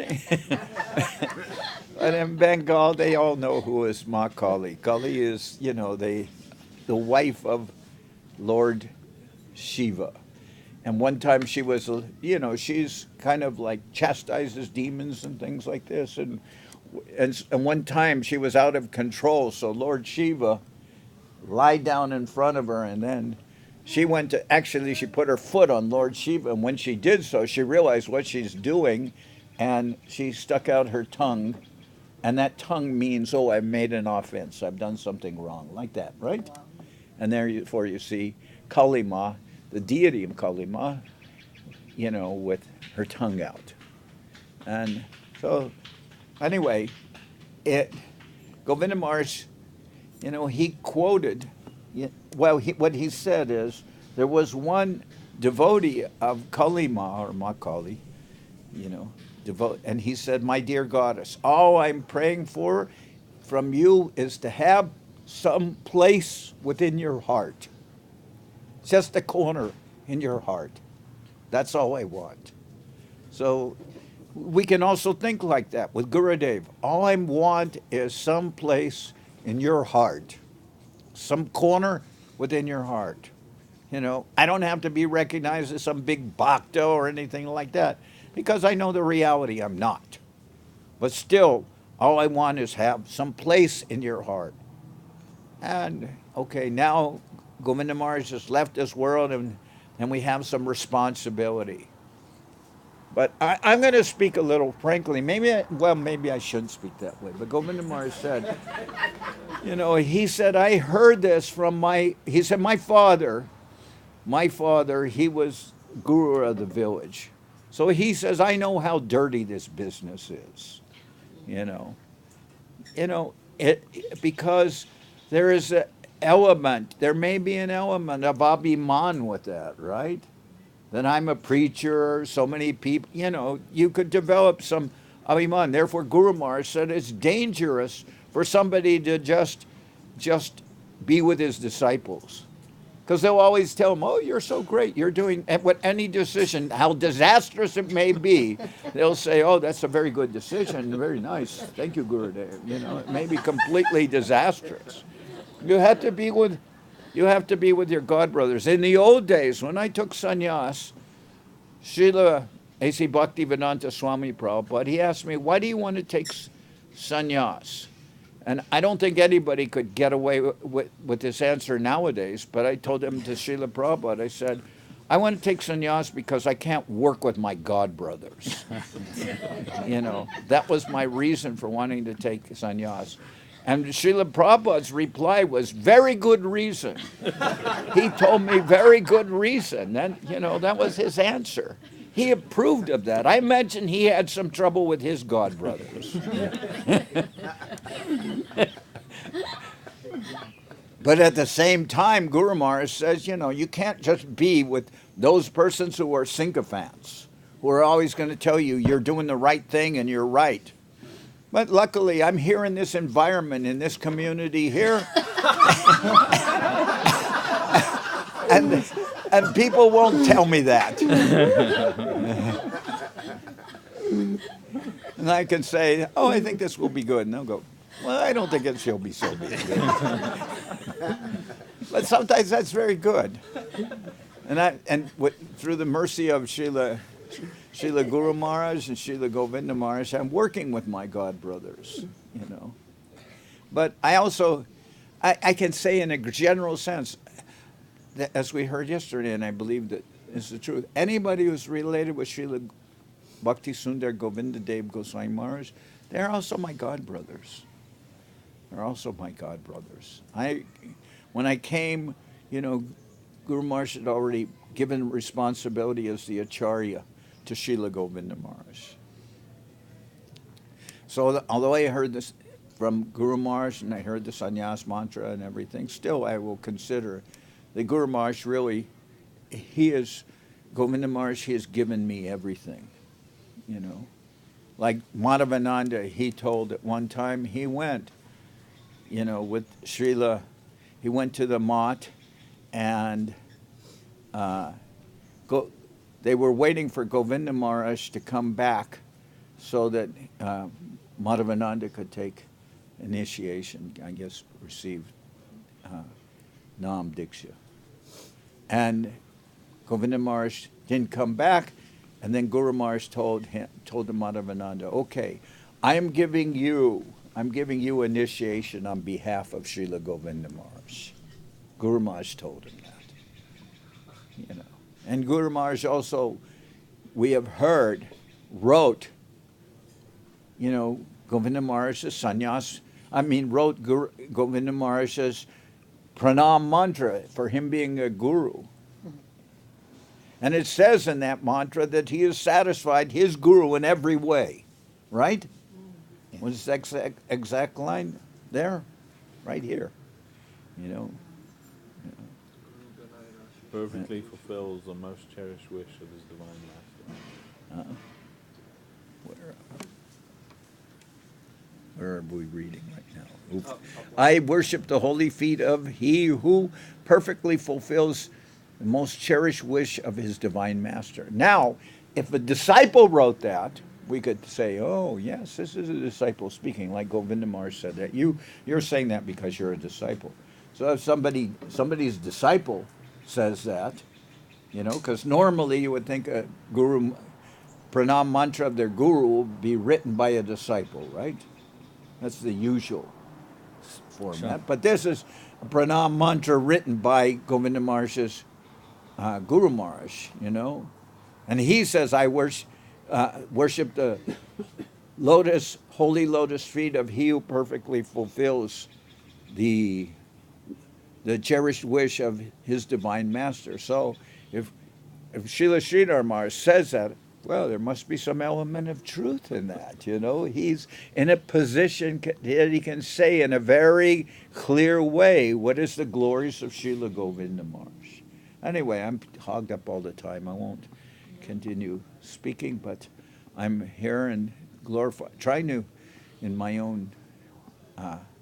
in Bengal they all know who is Kali. Kali is, the wife of Lord Shiva. And one time she was, she's kind of like chastises demons and things like this. And one time she was out of control, so Lord Shiva lied down in front of her, and then she she put her foot on Lord Shiva, and when she did so, she realized what she's doing, and she stuck out her tongue, and that tongue means, oh, I've made an offense, I've done something wrong, like that, right? Wow. And therefore you see Kali Ma, the deity of Kali Ma, with her tongue out. And so, anyway, Govinda Maharaj, he quoted, what he said is, there was devotee of Kali Ma, or Ma Kali, and he said, my dear goddess, all I'm praying for from you is to have some place within your heart. Just a corner in your heart. That's all I want. So we can also think like that with Gurudev. All I want is some place in your heart. Some corner within your heart. I don't have to be recognized as some big bhakta or anything like that, because I know the reality I'm not. But still, all I want is have some place in your heart. And, okay, now Govinda Maharaj has left this world, and we have some responsibility. But I'm going to speak a little frankly. Maybe I shouldn't speak that way. But Govinda Maharaj said, he said, I heard this from my father, he was guru of the village. So he says, I know how dirty this business is, because there is there may be an element of abhiman with that, right? That I'm a preacher, so many people, you could develop some abhiman. Therefore, Guru Maharaj said it's dangerous for somebody to just be with his disciples. Because they'll always tell him, oh, you're so great. You're doing what any decision, how disastrous it may be, they'll say, oh, that's a very good decision. Very nice. Thank you, Gurudev. You know, it may be completely disastrous. You have to be with your God brothers. In the old days, when I took sannyas, Srila A.C. Bhaktivedanta Swami Prabhupada, he asked me, why do you want to take sannyas? And I don't think anybody could get away with this answer nowadays, but I told him to Srila Prabhupada, I said, I want to take sannyas because I can't work with my God brothers. You know, that was my reason for wanting to take sannyas. And Srila Prabhupada's reply was, very good reason. He told me, very good reason. And, you know, that was his answer. He approved of that. I imagine he had some trouble with his God brothers. But at the same time, Guru Maharaj says, you know, you can't just be with those persons who are sycophants, who are always going to tell you you're doing the right thing and you're right. But luckily, I'm here in this environment, in this community here. And people won't tell me that. And I can say, oh, I think this will be good. And they'll go, well, I don't think it shall be so good. But sometimes that's very good. And through the mercy of Srila Guru Maharaj and Srila Govinda Maharaj, I'm working with my God brothers, you know. But I also, I can say in a general sense, that as we heard yesterday, and I believe that is the truth, anybody who's related with Srila Bhakti Sundar Govinda Dev Goswami Maharaj, they're also my God brothers. They're also my God brothers. When I came, you know, Guru Maharaj had already given responsibility as the Acharya to Srila Govinda Maharaj. So although I heard this from Guru Maharaj and I heard the sannyas mantra and everything, still I will consider that Guru Maharaj really, Govinda Maharaj, he has given me everything, you know. Like Madhavananda, he told at one time, he went, you know, with Srila, he went to the Mat and they were waiting for Govinda Maharaj to come back so that Madhavananda could take initiation, I guess, receive Nam Diksha. And Govinda Maharaj didn't come back, and then Guru Maharaj told the Madhavananda, okay, I'm giving you initiation on behalf of Srila Govinda Maharaj. Guru Maharaj told him that, you know. And Guru Maharaj also, we have heard, wrote, you know, Govinda Maharaj's wrote Govinda Maharaj's pranam mantra for him being a guru. And it says in that mantra that he has satisfied his guru in every way, right? What's the exact line there? Right here, you know. Perfectly fulfills the most cherished wish of his divine master. Where are we reading right now? Oops. I worship the holy feet of he who perfectly fulfills the most cherished wish of his divine master. Now, if a disciple wrote that, we could say, oh, yes, this is a disciple speaking, like Govinda Maharaj said that. You're saying that because you're a disciple. So if somebody's disciple says that, you know, because normally you would think a guru, pranam mantra of their guru will be written by a disciple, right? That's the usual format. Sure. But this is a pranam mantra written by Govinda Maharaj's Guru Maharaj, you know. And he says, I worship the holy lotus feet of he who perfectly fulfills the cherished wish of his divine master. So if Srila Sridhar Maharaj says that, well, there must be some element of truth in that, you know. He's in a position that he can say in a very clear way what is the glories of Srila Govinda Maharaj. Anyway, I'm hogged up all the time. I won't continue speaking, but I'm here and trying to, in my own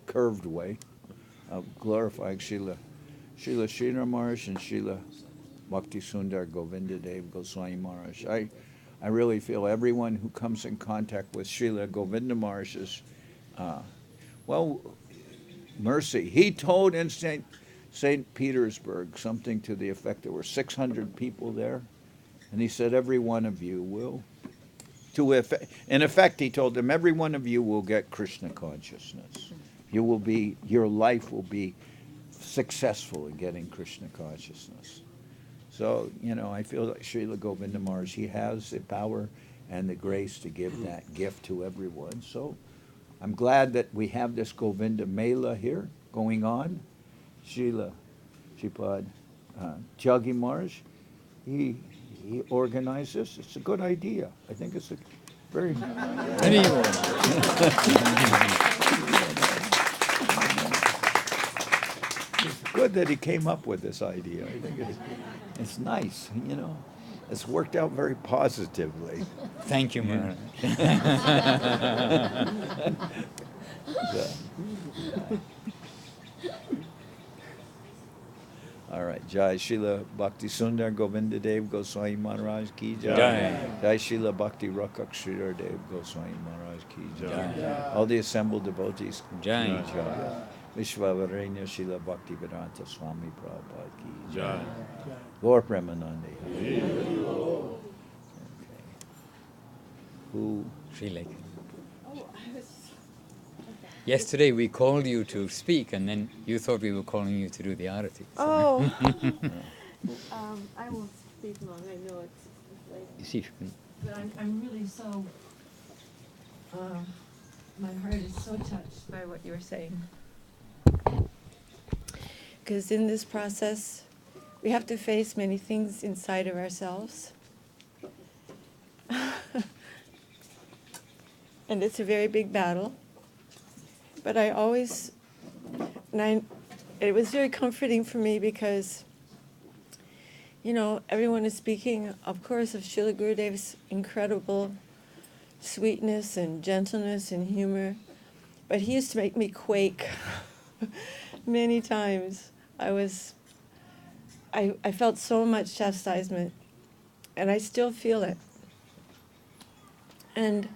curved way, of glorifying Srila Srila Sridhar Maharaj and Srila Bhakti Sundar Govinda Dev Goswami Maharaj. I really feel everyone who comes in contact with Srila Govinda Maharaj is, well, mercy. He told in St. Petersburg something to the effect there were 600 people there, and he said, every one of you will. In effect, he told them, every one of you will get Krishna consciousness. Your life will be successful in getting Krishna consciousness. So, I feel like Srila Govinda Maharaj, he has the power and the grace to give that gift to everyone. So I'm glad that we have this Govinda Mela here going on. Sripad Jaggi Maharaj, he organized this. It's a good idea. I think it's a very... It's good that he came up with this idea. I think it's nice, It's worked out very positively. Thank you, Maharaj. All right. Jai Srila Bhakti Sundar Govinda Dev Goswami Maharaj ki jai. Jai. Jai Srila Bhakti Rakak Sridhar Dev Goswami Maharaj ki jai. All the assembled devotees Jai. ki jai. Vishwavaranya Srila Bhakti Vedanta Swami Prabhupada ki jai. Gaur Premanande. Okay. Who? Srila. Yesterday we called you to speak, and then you thought we were calling you to do the arati. Oh. I won't speak long. I know it's late. But I'm really so, my heart is so touched by what you're saying. Because in this process, we have to face many things inside of ourselves. And it's a very big battle. But I always, it was very comforting for me because, everyone is speaking, of course, of Srila Gurudev's incredible sweetness and gentleness and humor. But he used to make me quake many times. I felt so much chastisement, and I still feel it. And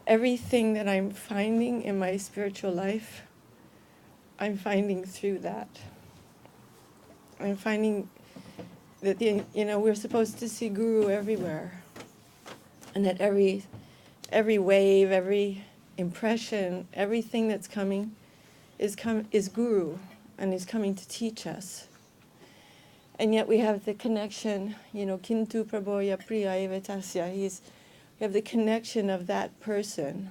everything that I'm finding in my spiritual life, I'm finding through that. I'm finding that we're supposed to see Guru everywhere, and that every wave, every impression, everything that's coming is Guru, and is coming to teach us. And yet we have the connection, Kintu Prabhoya Priya Eva Tasya. We have the connection of that person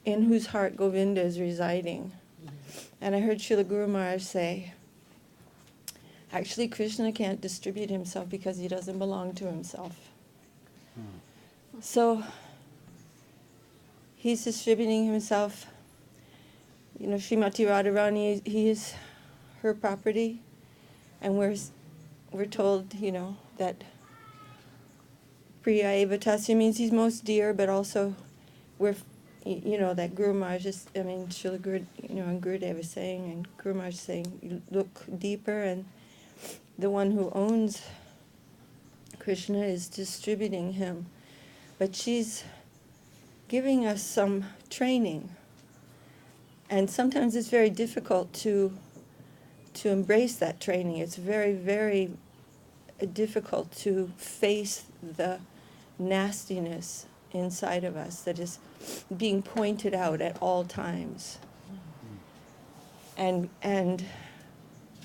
in whose heart Govinda is residing. And I heard Srila Guru Maharaj say, actually Krishna can't distribute himself because he doesn't belong to himself. So he's distributing himself. Srimati Radharani, he is her property. And we're told, that Priya Eva Tasya means he's most dear, but also that Guru Maharaj is, Srila Guru, and Gurudev is saying, and Guru Maharaj is saying, you look deeper, and the one who owns Krishna is distributing him. But she's giving us some training. And sometimes it's very difficult to embrace that training. It's very, very difficult to face the nastiness inside of us that is being pointed out at all times.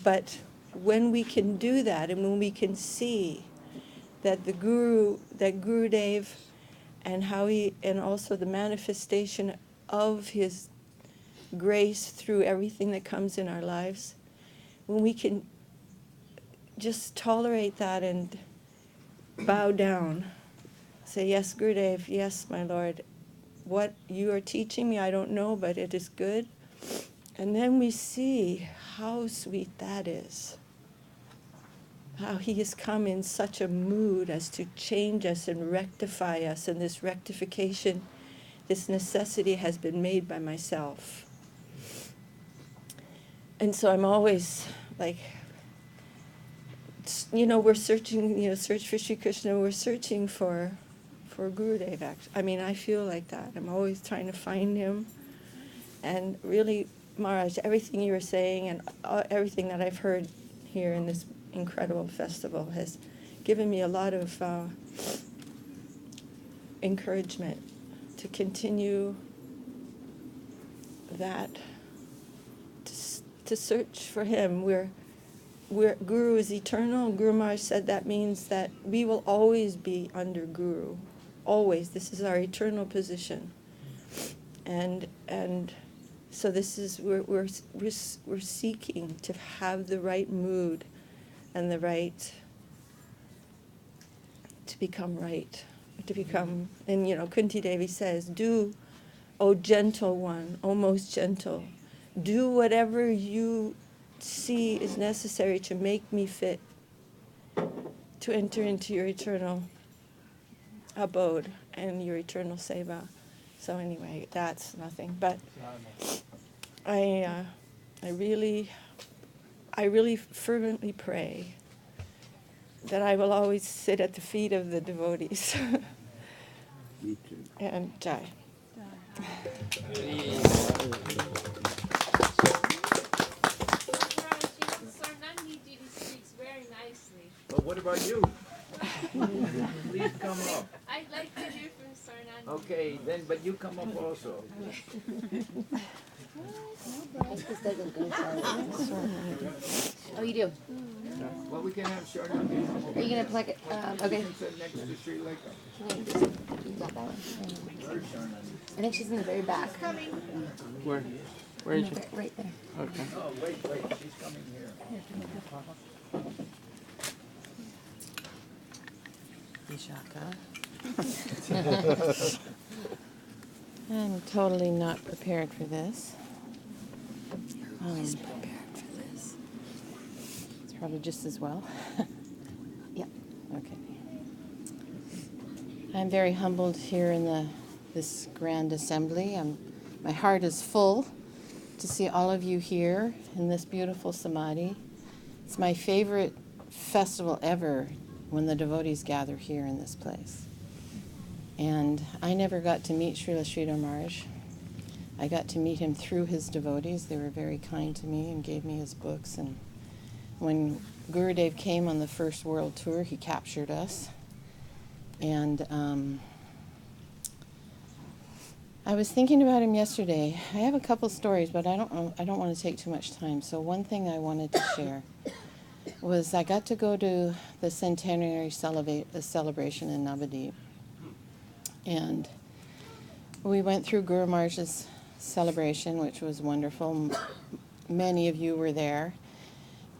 But when we can do that, and when we can see that the Gurudev, and also the manifestation of his grace through everything that comes in our lives, when we can just tolerate that and bow down, say, yes, Gurudev, yes, my Lord, what you are teaching me, I don't know, but it is good. And then we see how sweet that is. How he has come in such a mood as to change us and rectify us, and this rectification, this necessity has been made by myself. and so I'm always like, we're searching, search for Sri Krishna. We're searching for Gurudev. Actually, I mean, I feel like that. I'm always trying to find him. And really, Maharaj, everything you were saying and everything that I've heard here in this incredible festival has given me a lot of encouragement to continue that, to search for him. Guru is eternal. Guru Maharaj said that means that we will always be under Guru. Always. This is our eternal position. And so this is, we're seeking to have the right mood and the right, to become right. To become, and Kunti Devi says, do, O gentle one, O most gentle, do whatever you see is necessary to make me fit to enter into your eternal abode and your eternal seva. So anyway, that's nothing. But I really fervently pray that I will always sit at the feet of the devotees. Me too. And Jai. Speaks very nicely. Well, what about you? Please come up. I'd like to hear from Sarnandi. Okay, then, but you come up also. Oh, you do? Well, we can have Sharna. Are you gonna plug it? Okay. You can sit next to Sri Lanka. You got that one. I think she's in the very back. Where? Where is she? Right there. Okay. Oh, wait, she's coming here. Vishaka. I'm totally not prepared for this. Always prepared for this. It's probably just as well. Yep. Okay. I'm very humbled here in this grand assembly. My heart is full to see all of you here in this beautiful samadhi. It's my favorite festival ever when the devotees gather here in this place. And I never got to meet Srila Sridhar Maharaj. I got to meet him through his devotees. They were very kind to me and gave me his books. And when Gurudev came on the first world tour, he captured us. And I was thinking about him yesterday. I have a couple stories, but I don't want to take too much time. So one thing I wanted to share was I got to go to the centenary celebration in Navadip. And we went through Guru Maharaj's celebration, which was wonderful. Many of you were there.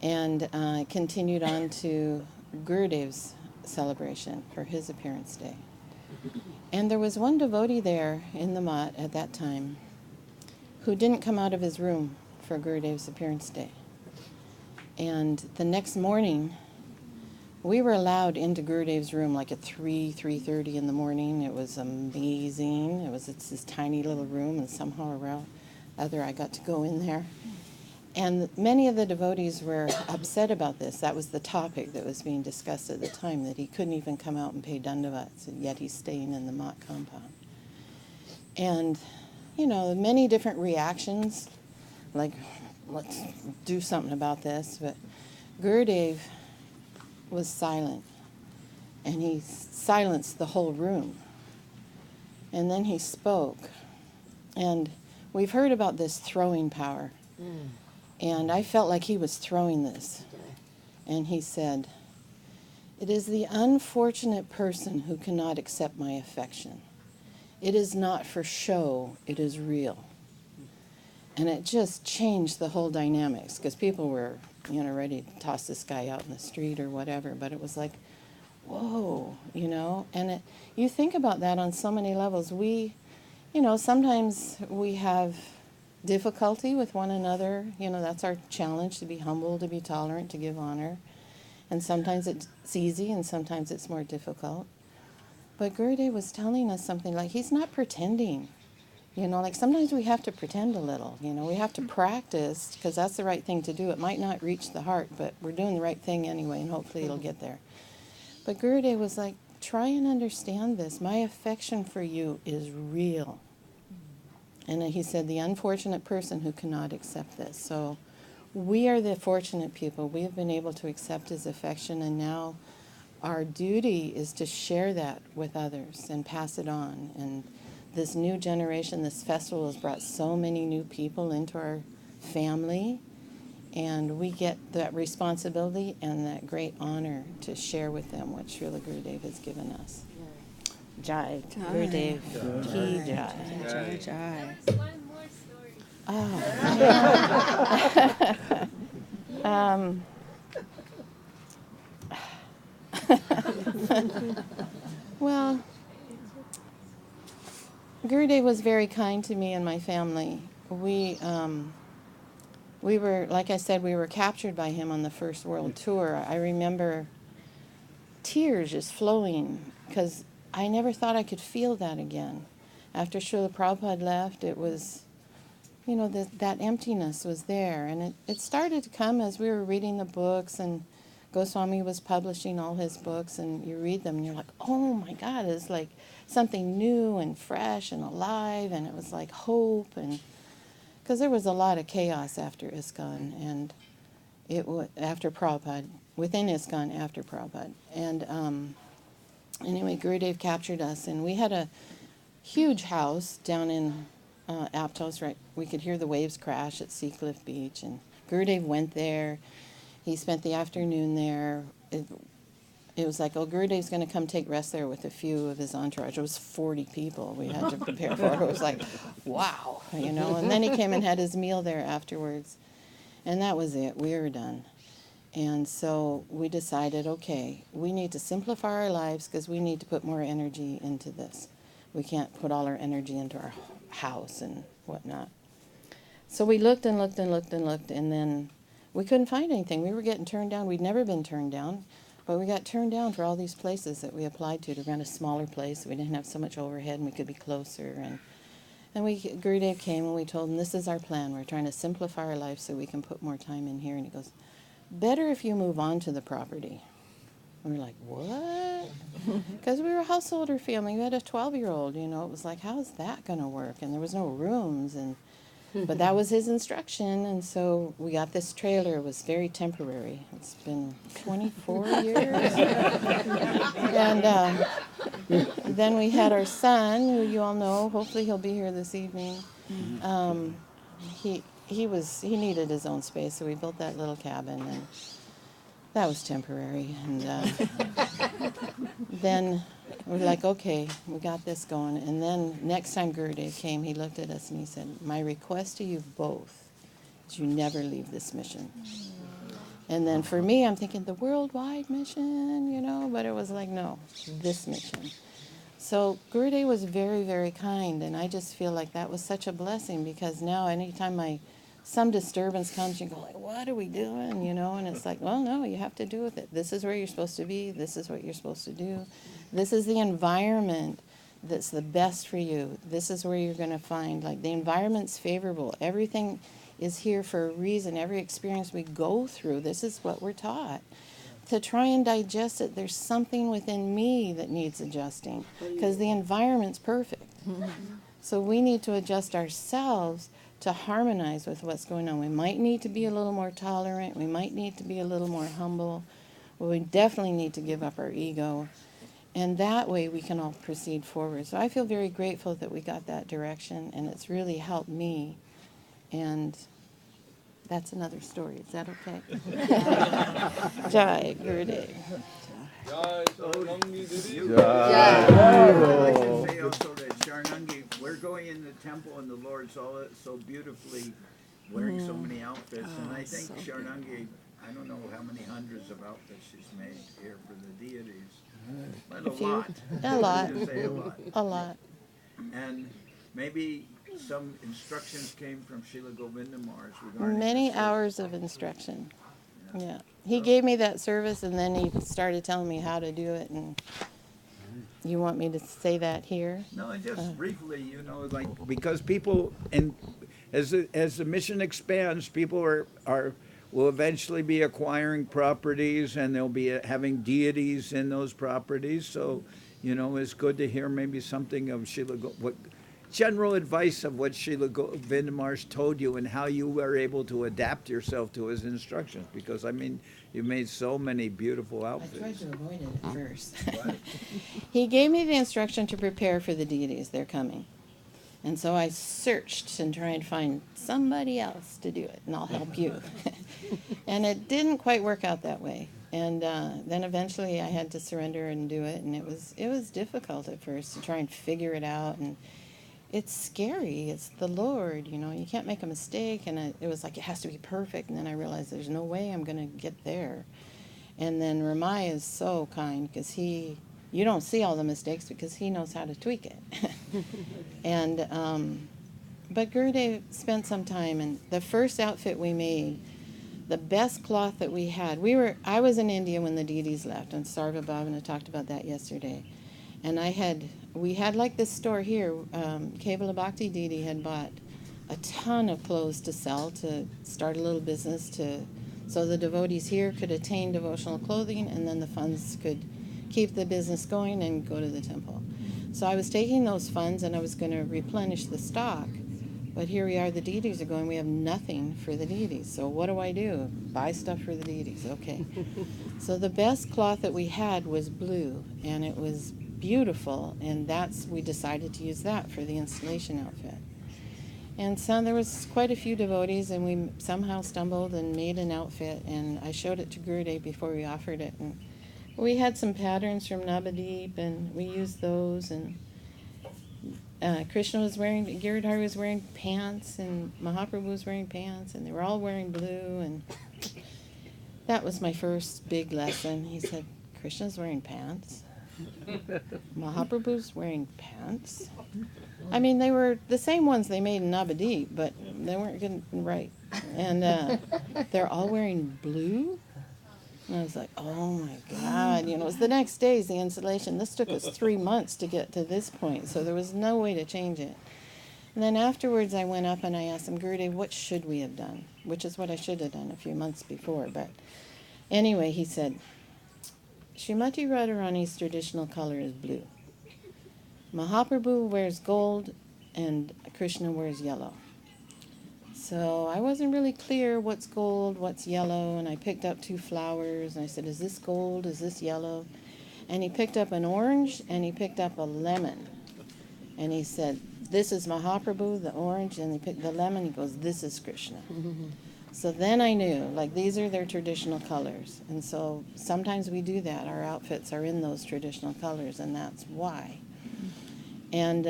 And continued on to Gurudev's celebration for his appearance day. And there was one devotee there in the mat at that time who didn't come out of his room for Gurudev's appearance day. And the next morning, we were allowed into Gurudev's room like at 3:30 in the morning. It was amazing. It's this tiny little room, and somehow or other I got to go in there. And many of the devotees were upset about this. That was the topic that was being discussed at the time, that he couldn't even come out and pay dandavats, and yet he's staying in the mat compound. And, many different reactions, like, let's do something about this. But Gurudev was silent, and he silenced the whole room. And then he spoke. And we've heard about this throwing power. And I felt like he was throwing this. And he said, "It is the unfortunate person who cannot accept my affection. It is not for show, it is real." And it just changed the whole dynamics, because people were, ready to toss this guy out in the street or whatever. But it was like, whoa, And you think about that on so many levels. We, sometimes we have difficulty with one another. That's our challenge, to be humble, to be tolerant, to give honor. And sometimes it's easy and sometimes it's more difficult. But Gurudev was telling us something like, he's not pretending. You know, like sometimes we have to pretend a little, you know, we have to practice because that's the right thing to do. It might not reach the heart, but we're doing the right thing anyway, and hopefully it'll get there. But Gurudev was like, try and understand this. My affection for you is real. And he said, the unfortunate person who cannot accept this. So we are the fortunate people. We have been able to accept his affection, and now our duty is to share that with others and pass it on. And this new generation, this festival has brought so many new people into our family, and we get that responsibility and that great honor to share with them what Srila Gurudev has given us. Jai Gurudev Ki Jai. Jai, jai. There's one more story. Well, Gurudev was very kind to me and my family. We were, like I said, we were captured by him on the first world tour. I remember tears just flowing because I never thought I could feel that again. After Srila Prabhupada left, it was, you know, that emptiness was there. And it started to come as we were reading the books, and Goswami was publishing all his books, and you read them and you're like, oh my God, it's like something new and fresh and alive, and it was like hope. And because there was a lot of chaos after ISKCON, and after Prabhupada, within ISKCON after Prabhupada. And anyway, Gurudev captured us, and we had a huge house down in Aptos, right? We could hear the waves crash at Seacliff Beach, and Gurudev went there. He spent the afternoon there. It was like, oh, Gurudev's going to come take rest there with a few of his entourage. It was 40 people we had to prepare for. It was like, wow, you know. And then he came and had his meal there afterwards. And that was it. We were done. And so we decided, okay, we need to simplify our lives because we need to put more energy into this. We can't put all our energy into our house and whatnot. So we looked and looked and looked and looked, and then we couldn't find anything. We were getting turned down. We'd never been turned down, but we got turned down for all these places that we applied to rent a smaller place. We didn't have so much overhead, and we could be closer. And Gurudev came, and we told him, this is our plan. We're trying to simplify our life so we can put more time in here. And he goes, better if you move on to the property. And we're like, what? Because we were a householder family. We had a 12-year-old, you know. It was like, how is that going to work? And there was no rooms, but that was his instruction, and so we got this trailer. It was very temporary. It's been 24 years. And then we had our son, who you all know. Hopefully he'll be here this evening. He needed his own space, so we built that little cabin, and that was temporary. And then we're like, okay, we got this going. And then next time Gurudev came, he looked at us and he said, my request to you both is you never leave this mission. And then for me, I'm thinking the worldwide mission, you know, but it was like, no, this mission. So Gurudev was very, very kind, and I just feel like that was such a blessing, because now anytime some disturbance comes, you go like, what are we doing, you know? And it's like, well, no, you have to do with it. This is where you're supposed to be. This is what you're supposed to do. This is the environment that's the best for you. This is where you're going to find, like, the environment's favorable. Everything is here for a reason. Every experience we go through, this is what we're taught. To try and digest it, there's something within me that needs adjusting, because the environment's perfect. So we need to adjust ourselves to harmonize with what's going on. We might need to be a little more tolerant. We might need to be a little more humble. Well, we definitely need to give up our ego. And that way we can all proceed forward. So I feel very grateful that we got that direction, and it's really helped me. And that's another story. Is that okay? Jai Gurudev. I'd like to say also that Sharanangi, we're going in the temple, and the Lord's all so beautifully wearing so many outfits. And I think Sharanangi, I don't know how many hundreds of outfits she's made here for the deities. But a lot. A lot. Just say a lot. A lot. And maybe some instructions came from Srila Govinda Maharaj regarding Many this. hours of instruction. Yeah. He gave me that service, and then he started telling me how to do it. And You want me to say that here? No, just briefly, like, because people, and as the mission expands, people will eventually be acquiring properties, and they'll be having deities in those properties. So, it's good to hear maybe something of what general advice of what Srila Govinda Maharaj told you and how you were able to adapt yourself to his instructions. Because, I mean, you made so many beautiful I tried outfits. to avoid it at first. He gave me the instruction to prepare for the deities. They're coming. And so I searched and tried to find somebody else to do it, and I'll help you. And it didn't quite work out that way. And then eventually I had to surrender and do it, and it was difficult at first to try and figure it out. And it's scary. It's the Lord, you can't make a mistake. And it was like, it has to be perfect. And then I realized there's no way I'm going to get there. And then Ramai is so kind because you don't see all the mistakes because he knows how to tweak it. And, but Gurudev spent some time, and the first outfit we made, the best cloth that we had, I was in India when the deities left, and Sarva Bhavana talked about that yesterday. And we had like this store here, Kevala Bhakti deity had bought a ton of clothes to sell, to start a little business, so the devotees here could attain devotional clothing, and then the funds could keep the business going and go to the temple. So I was taking those funds and I was going to replenish the stock. But here we are, the deities are going, we have nothing for the deities. So what do? Buy stuff for the deities. Okay. So the best cloth that we had was blue, and it was beautiful, and we decided to use that for the installation outfit. And so there was quite a few devotees, and we somehow stumbled and made an outfit, and I showed it to Gurudev before we offered it. And we had some patterns from Navadip, and we used those, and Giridhar was wearing pants, and Mahaprabhu was wearing pants, and they were all wearing blue, and that was my first big lesson. He said, Krishna's wearing pants. Mahaprabhu's wearing pants. I mean, they were the same ones they made in Navadip, but they weren't getting right. And they're all wearing blue. And I was like, oh my God. It was the next day's the installation. This took us 3 months to get to this point, so there was no way to change it. And then afterwards I went up and I asked him, Gurudev, what should we have done? Which is what I should have done a few months before. But anyway, he said, Srimati Radharani's traditional color is blue. Mahaprabhu wears gold and Krishna wears yellow. So I wasn't really clear what's gold, what's yellow, and I picked up 2 flowers, and I said, is this gold, is this yellow? And he picked up an orange, and he picked up a lemon. And he said, this is Mahaprabhu, the orange, and he picked the lemon, he goes, this is Krishna. So then I knew, like, these are their traditional colors. And so sometimes we do that. Our outfits are in those traditional colors, and that's why. And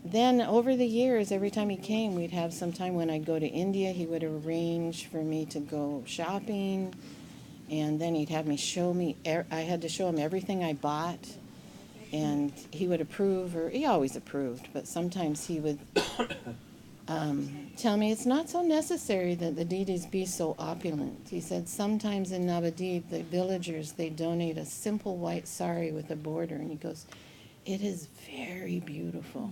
then over the years, every time he came, we'd have some time when I'd go to India, he would arrange for me to go shopping, and then he'd have me I had to show him everything I bought, and he would approve, or he always approved, but sometimes he would tell me it's not so necessary that the deities be so opulent. He said sometimes in Navadip, the villagers, they donate a simple white sari with a border, and he goes, it is very beautiful.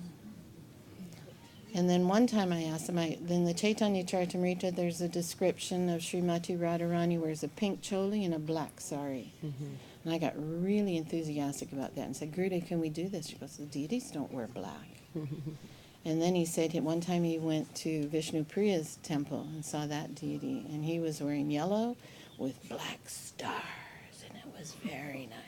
And then one time I asked him, in the Chaitanya Charitamrita, there's a description of Srimati Radharani wears a pink choli and a black sari. And I got really enthusiastic about that and said, Gurudev, can we do this? She goes, the deities don't wear black. And then he said one time he went to Vishnu Priya's temple and saw that deity, and he was wearing yellow with black stars, and it was very nice.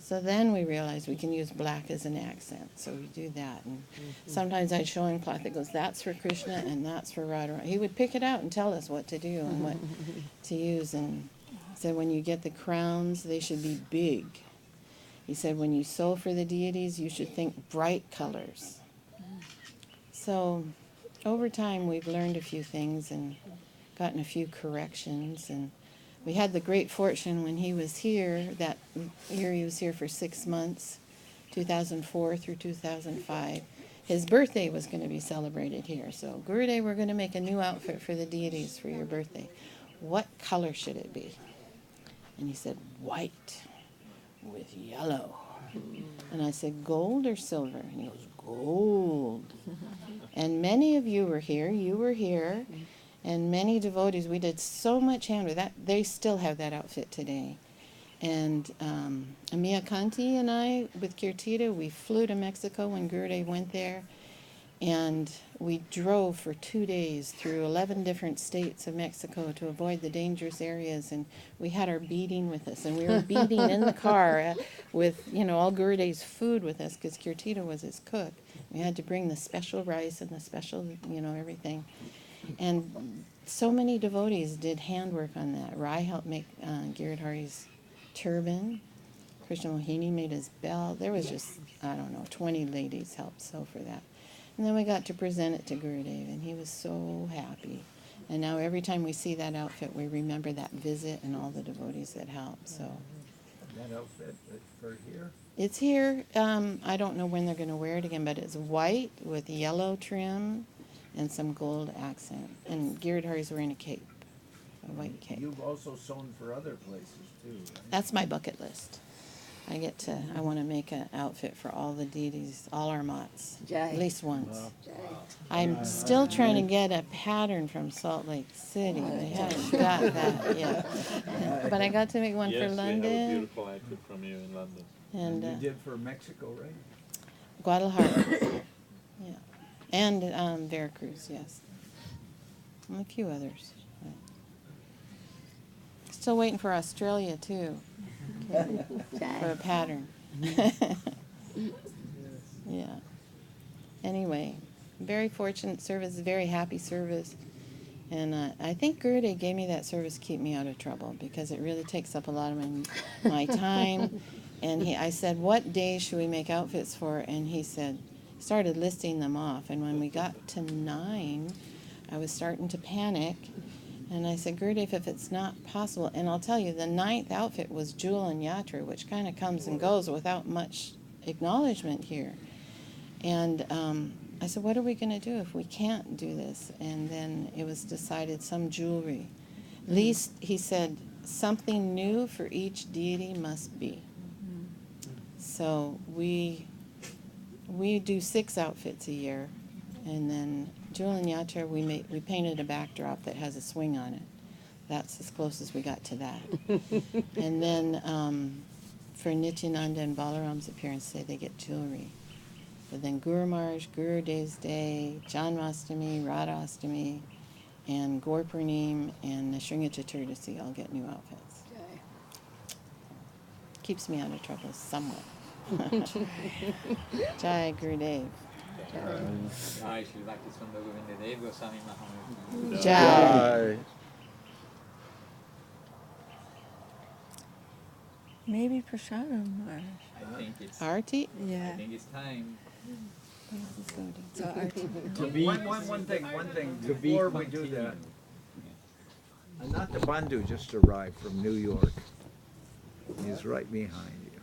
So then we realized we can use black as an accent, so we do that. And sometimes I'd show him cloth that goes, that's for Krishna and that's for Radharani. He would pick it out and tell us what to do and what to use. And said when you get the crowns, they should be big. He said when you sew for the deities, you should think bright colors. So over time, we've learned a few things and gotten a few corrections. And we had the great fortune when he was here, that year he was here for 6 months, 2004 through 2005. His birthday was going to be celebrated here. So, Gurudev, we're going to make a new outfit for the deities for your birthday. What color should it be? And he said, white with yellow. And I said, gold or silver? And he goes, gold. And many of you were here, and many devotees. We did so much handwork. That they still have that outfit today. And Amia Kanti and I, with Kirtita, we flew to Mexico when Gurudev went there. And we drove for 2 days through 11 different states of Mexico to avoid the dangerous areas. And we had our beading with us. And we were beading in the car with, all Gurudev's food with us because Kirtita was his cook. We had to bring the special rice and the special, everything. And so many devotees did handwork on that. Rai helped make Giridhari's turban. Krishna Mohini made his belt. There was just, 20 ladies helped sew for that. And then we got to present it to Gurudev, and he was so happy. And now every time we see that outfit, we remember that visit and all the devotees that helped. So That outfit for here? it's here. I don't know when they're going to wear it again, but it's white with yellow trim and some gold accent. And Giridhari's wearing a cape, a white cape. You've also sewn for other places too, right? That's my bucket list. I want to make an outfit for all the deities, all our mats, at least once. I'm still trying to get a pattern from Salt Lake City. They haven't got that yet. But I got to make one for Yes, we have a London beautiful outfit from you in London. and You did for Mexico, right? Guadalajara. Yeah. And Veracruz, yes. And a few others. But still waiting for Australia, too. For a pattern. Yeah. Anyway, very fortunate service, very happy service. And I think Gurudev gave me that service to keep me out of trouble because it really takes up a lot of my time. And I said, what days should we make outfits for? And he started listing them off. And when we got to 9, I was starting to panic. And I said, Gurudev, if it's not possible, and I'll tell you, the 9th outfit was Jewel and Yatra, which kind of comes and goes without much acknowledgement here. And I said, what are we going to do if we can't do this? And then it was decided some jewelry. At least, he said, something new for each deity must be. So we do 6 outfits a year, and then Jewel and Yatra, we painted a backdrop that has a swing on it. That's as close as we got to that. And then for Nityananda and Balaram's appearance, they get jewelry. But then Guru Maharaj, Gurudev's Day, Janmashtami, Radhastami, and Gaur Purnim, and Shringa Chaturdasi all get new outfits. Keeps me out of trouble somewhat. Jai Gurudev. Jai Shri Bhakti Sundar Govinda Dev Goswami Maharaj. Jai. Maybe Prasadam, Maharaj. I think it's Arti? Yeah. it's time. So Arti. One thing, before we do that. Ananta Bandhu just arrived from New York. He's right behind you.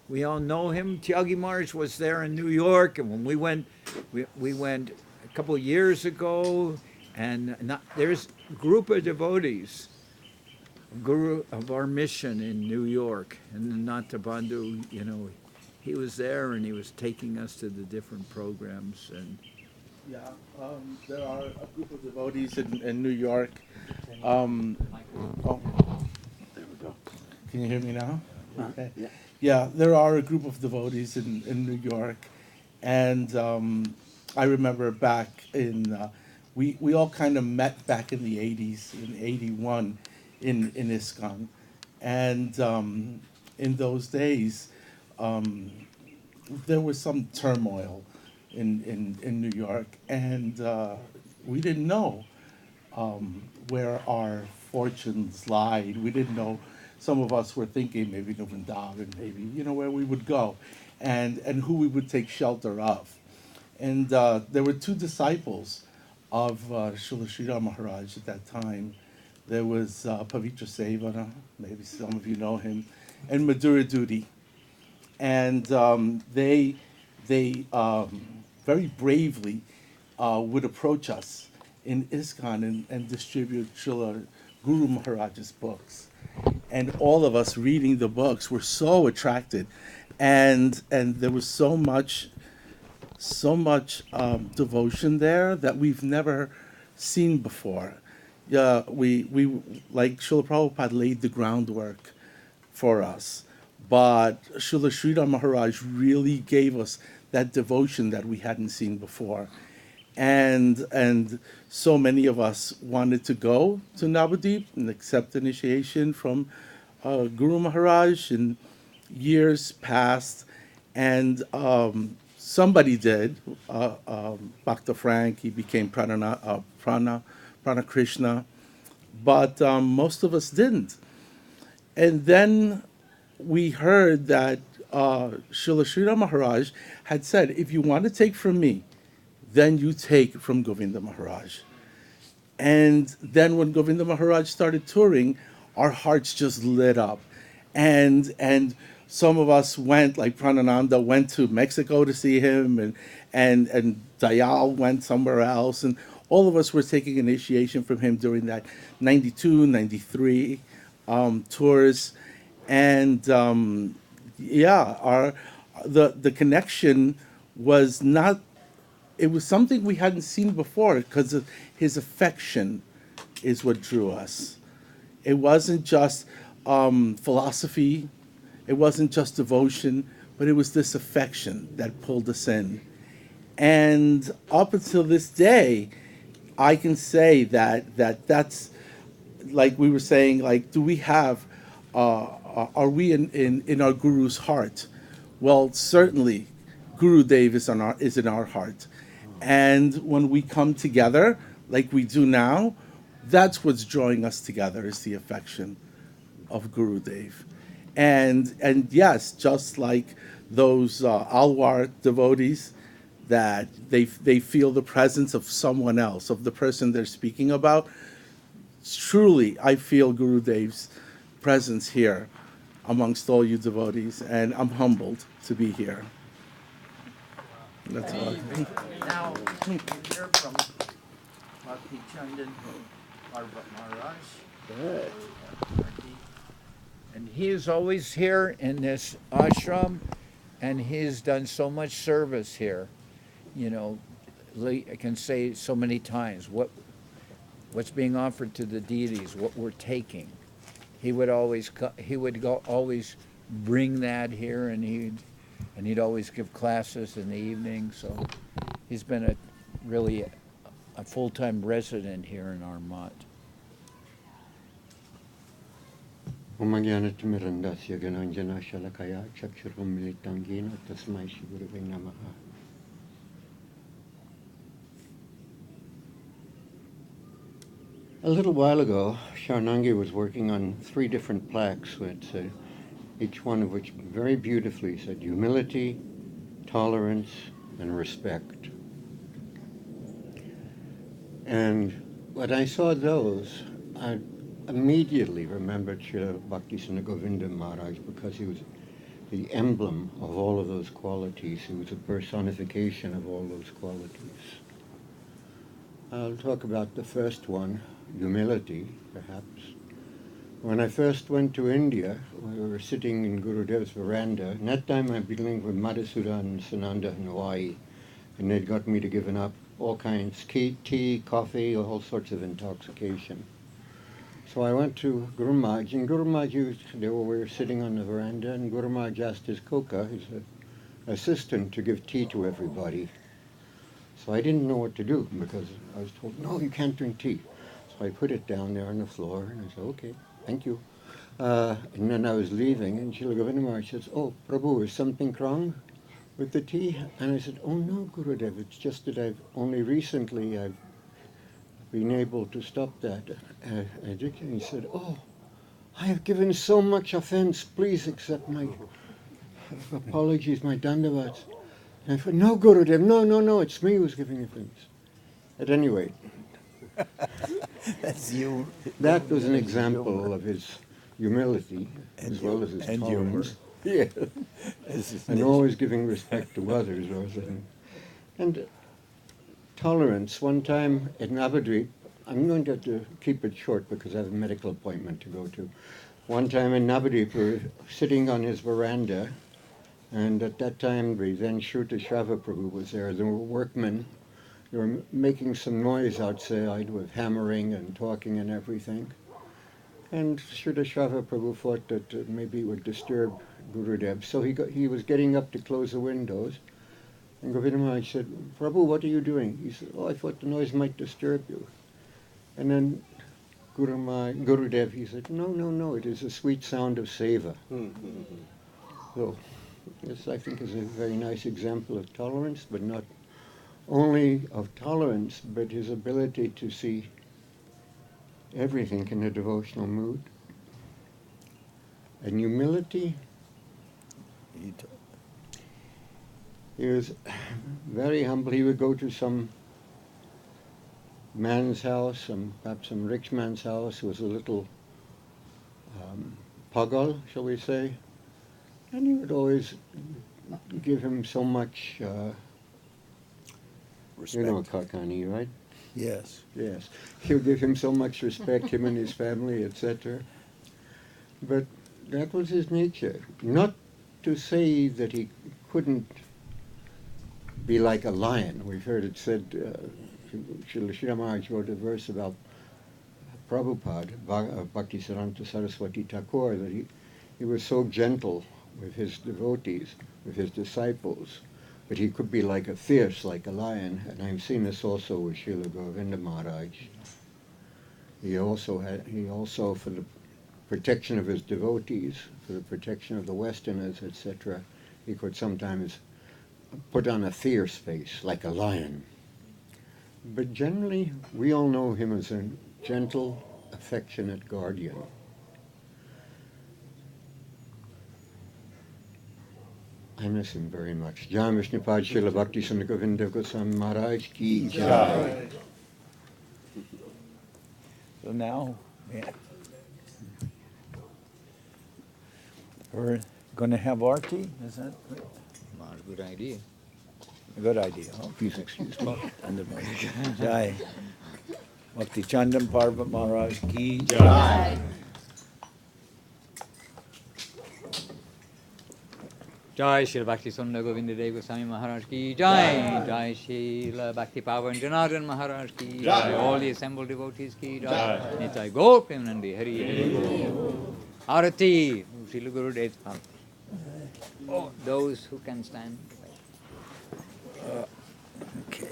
We all know him. Tyagi Maharaj was there in New York, and when we went a couple of years ago, and there's a group of devotees, Guru of our mission in New York, and Ananta Bandhu, he was there and he was taking us to the different programs. And yeah, there are a group of devotees in New York. Oh, there we go. Can you hear me now? Okay. Yeah, there are a group of devotees in New York, and I remember back in we all kind of met back in the 80s, in '81, in ISKCON, and in those days there was some turmoil in New York, and we didn't know where our fortunes lied. We didn't know. Some of us were thinking maybe to Vrindavan, maybe where we would go, and who we would take shelter of. And there were 2 disciples of Srila Sridhar Maharaj at that time. There was Pavitra Sevana, maybe some of you know him, and Madhura Dudi. And they very bravely would approach us in ISKCON and distribute Srila Guru Maharaj's books. and all of us reading the books were so attracted, and there was so much devotion there that we've never seen before. Yeah, we like Srila Prabhupada laid the groundwork for us, but Srila Sridhar Maharaj really gave us that devotion that we hadn't seen before, and so many of us wanted to go to Navadvip and accept initiation from Guru Maharaj, and years passed, and somebody did. Bhakta Frank, he became Prana Krishna, but most of us didn't. And then we heard that Srila Sridhar Maharaj had said, if you want to take from me, then you take from Govinda Maharaj. And then when Govinda Maharaj started touring, our hearts just lit up. And some of us went, like Pranananda went to Mexico to see him, and Dayal went somewhere else. And all of us were taking initiation from him during that 92, 93 tours. And the connection was not, it was something we hadn't seen before, because of his affection is what drew us. It wasn't just philosophy, it wasn't just devotion, but it was this affection that pulled us in. And up until this day, I can say that's, like we were saying, like, do we have, are we in our Guru's heart? Well, certainly, Guru Dev is in our heart. And when we come together, like we do now, that's what's drawing us together, is the affection of Guru Dev. And yes, just like those Alwar devotees, that they feel the presence of someone else, of the person they're speaking about. Truly, I feel Guru Dev's presence here amongst all you devotees, and I'm humbled to be here. That's all. Now, we hear from Bhakti Chandan Maharaj. Good. And he is always here in this ashram, and he's done so much service here. You know, I can say so many times what's being offered to the deities, what we're taking. He would always always bring that here, and he'd always give classes in the evening. So he's been really a full-time resident here in our mutt. Omagyanatimirandasya Gananjana Shalakaya Chakshurum Militangina Tasmai Shigurave Namaha. A little while ago, Sharanangi was working on 3 different plaques, which each one of which very beautifully said humility, tolerance, and respect. And when I saw those, I immediately remembered Srila Bhakti Govinda Maharaj, because he was the emblem of all of those qualities. He was a personification of all those qualities. I'll talk about the first one, humility, perhaps. When I first went to India, we were sitting in Gurudev's veranda, and that time I'd been living with Madhusudan and Sananda in Hawaii, and they'd got me to give up all kinds, tea, coffee, all sorts of intoxication. So I went to Guru Maharaj, and Guru Maharaj, we were sitting on the veranda, and Guru Maharaj asked his koka, his assistant, to give tea to everybody. So I didn't know what to do, because I was told, no, you can't drink tea. So I put it down there on the floor, and I said, okay, thank you. And then I was leaving, and Srila Govinda Maharaj says, oh, Prabhu, is something wrong with the tea? And I said, oh no, Gurudev, it's just that I've been able to stop that addiction. He said, oh, I have given so much offense, please accept my apologies, my dandavats. And I said, no, Gurudev, no, it's me who's giving offense. At any rate, That's you. that was an example of his humility, as well as his tolerance. Yeah. And always giving respect to others. And tolerance. One time at Navadvip, I'm going to have to keep it short because I have a medical appointment to go to. one time in Navadip, we were sitting on his veranda, and at that time the then Shruta Shrava Prabhu was there. There were workmen. They were making some noise outside with hammering and talking and everything. And Shruta Shrava Prabhu thought that maybe it would disturb Gurudev, so he was getting up to close the windows. And Govinda Maharaj said, "Prabhu, what are you doing?" He said, "Oh, I thought the noise might disturb you." And then Gurudev, he said, no, it is the sweet sound of seva. So this, I think, is a very nice example of tolerance, but not only of tolerance, but his ability to see everything in a devotional mood. And humility. He was very humble. He would go to some man's house, perhaps some rich man's house, who was a little pagal, shall we say, and he would always give him so much, Respect. you know Kakani, right? Yes. Yes. He would give him so much respect, him and his family, etc. But that was his nature. Not to say that he couldn't be like a lion. We've heard it said, Srila Maharaj wrote a verse about Prabhupada, Bhaktisiddhanta Saraswati Thakur, that he was so gentle with his devotees, with his disciples, but he could be fierce like a lion. And I've seen this also with Srila Govinda Maharaj. He also, for the protection of his devotees, for the protection of the Westerners, etc., he could sometimes put on a fierce face like a lion. But generally, we all know him as a gentle, affectionate guardian. I miss him very much. Jai Vishnupad Srila Bhakti Sundar Govinda Goswami Maharaj Ki Jai. So now, we're going to have Arti. Is that right? Not a good idea. A good idea. Oh, please excuse me. Jai. Bhakti Chandan Parvat Maharaj Ki Jai. Jai Srila Bhakti Sundar Govinda Dev Goswami Maharaj Ki Jai. Jai Srila Bhakti Pavan Janardan Maharaj Ki Jai. All the assembled devotees Ki Jai. Nitai Gaur Premanandi Hari Hari Bol. Arati Srila Guru Dev. Oh, those who can stand. Okay.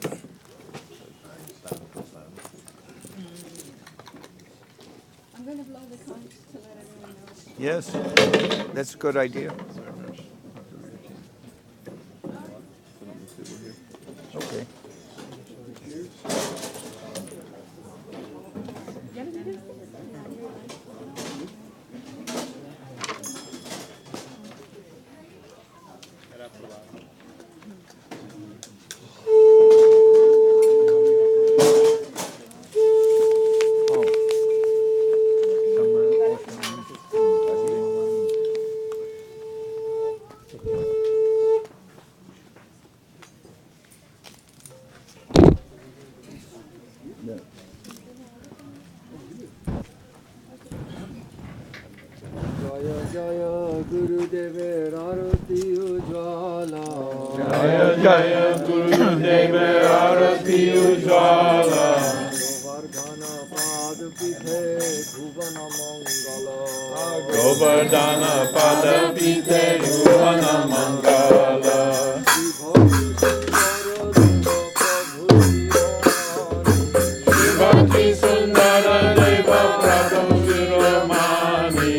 I'm going to blow the conch to let everyone know. Yes, that's a good idea. Okay. Jaya Guru Deva Arati Ujjvala Govardhana Pada Pite Ruvana Mangala Shri Bhakti Sundara Deva Prabhu Shiromani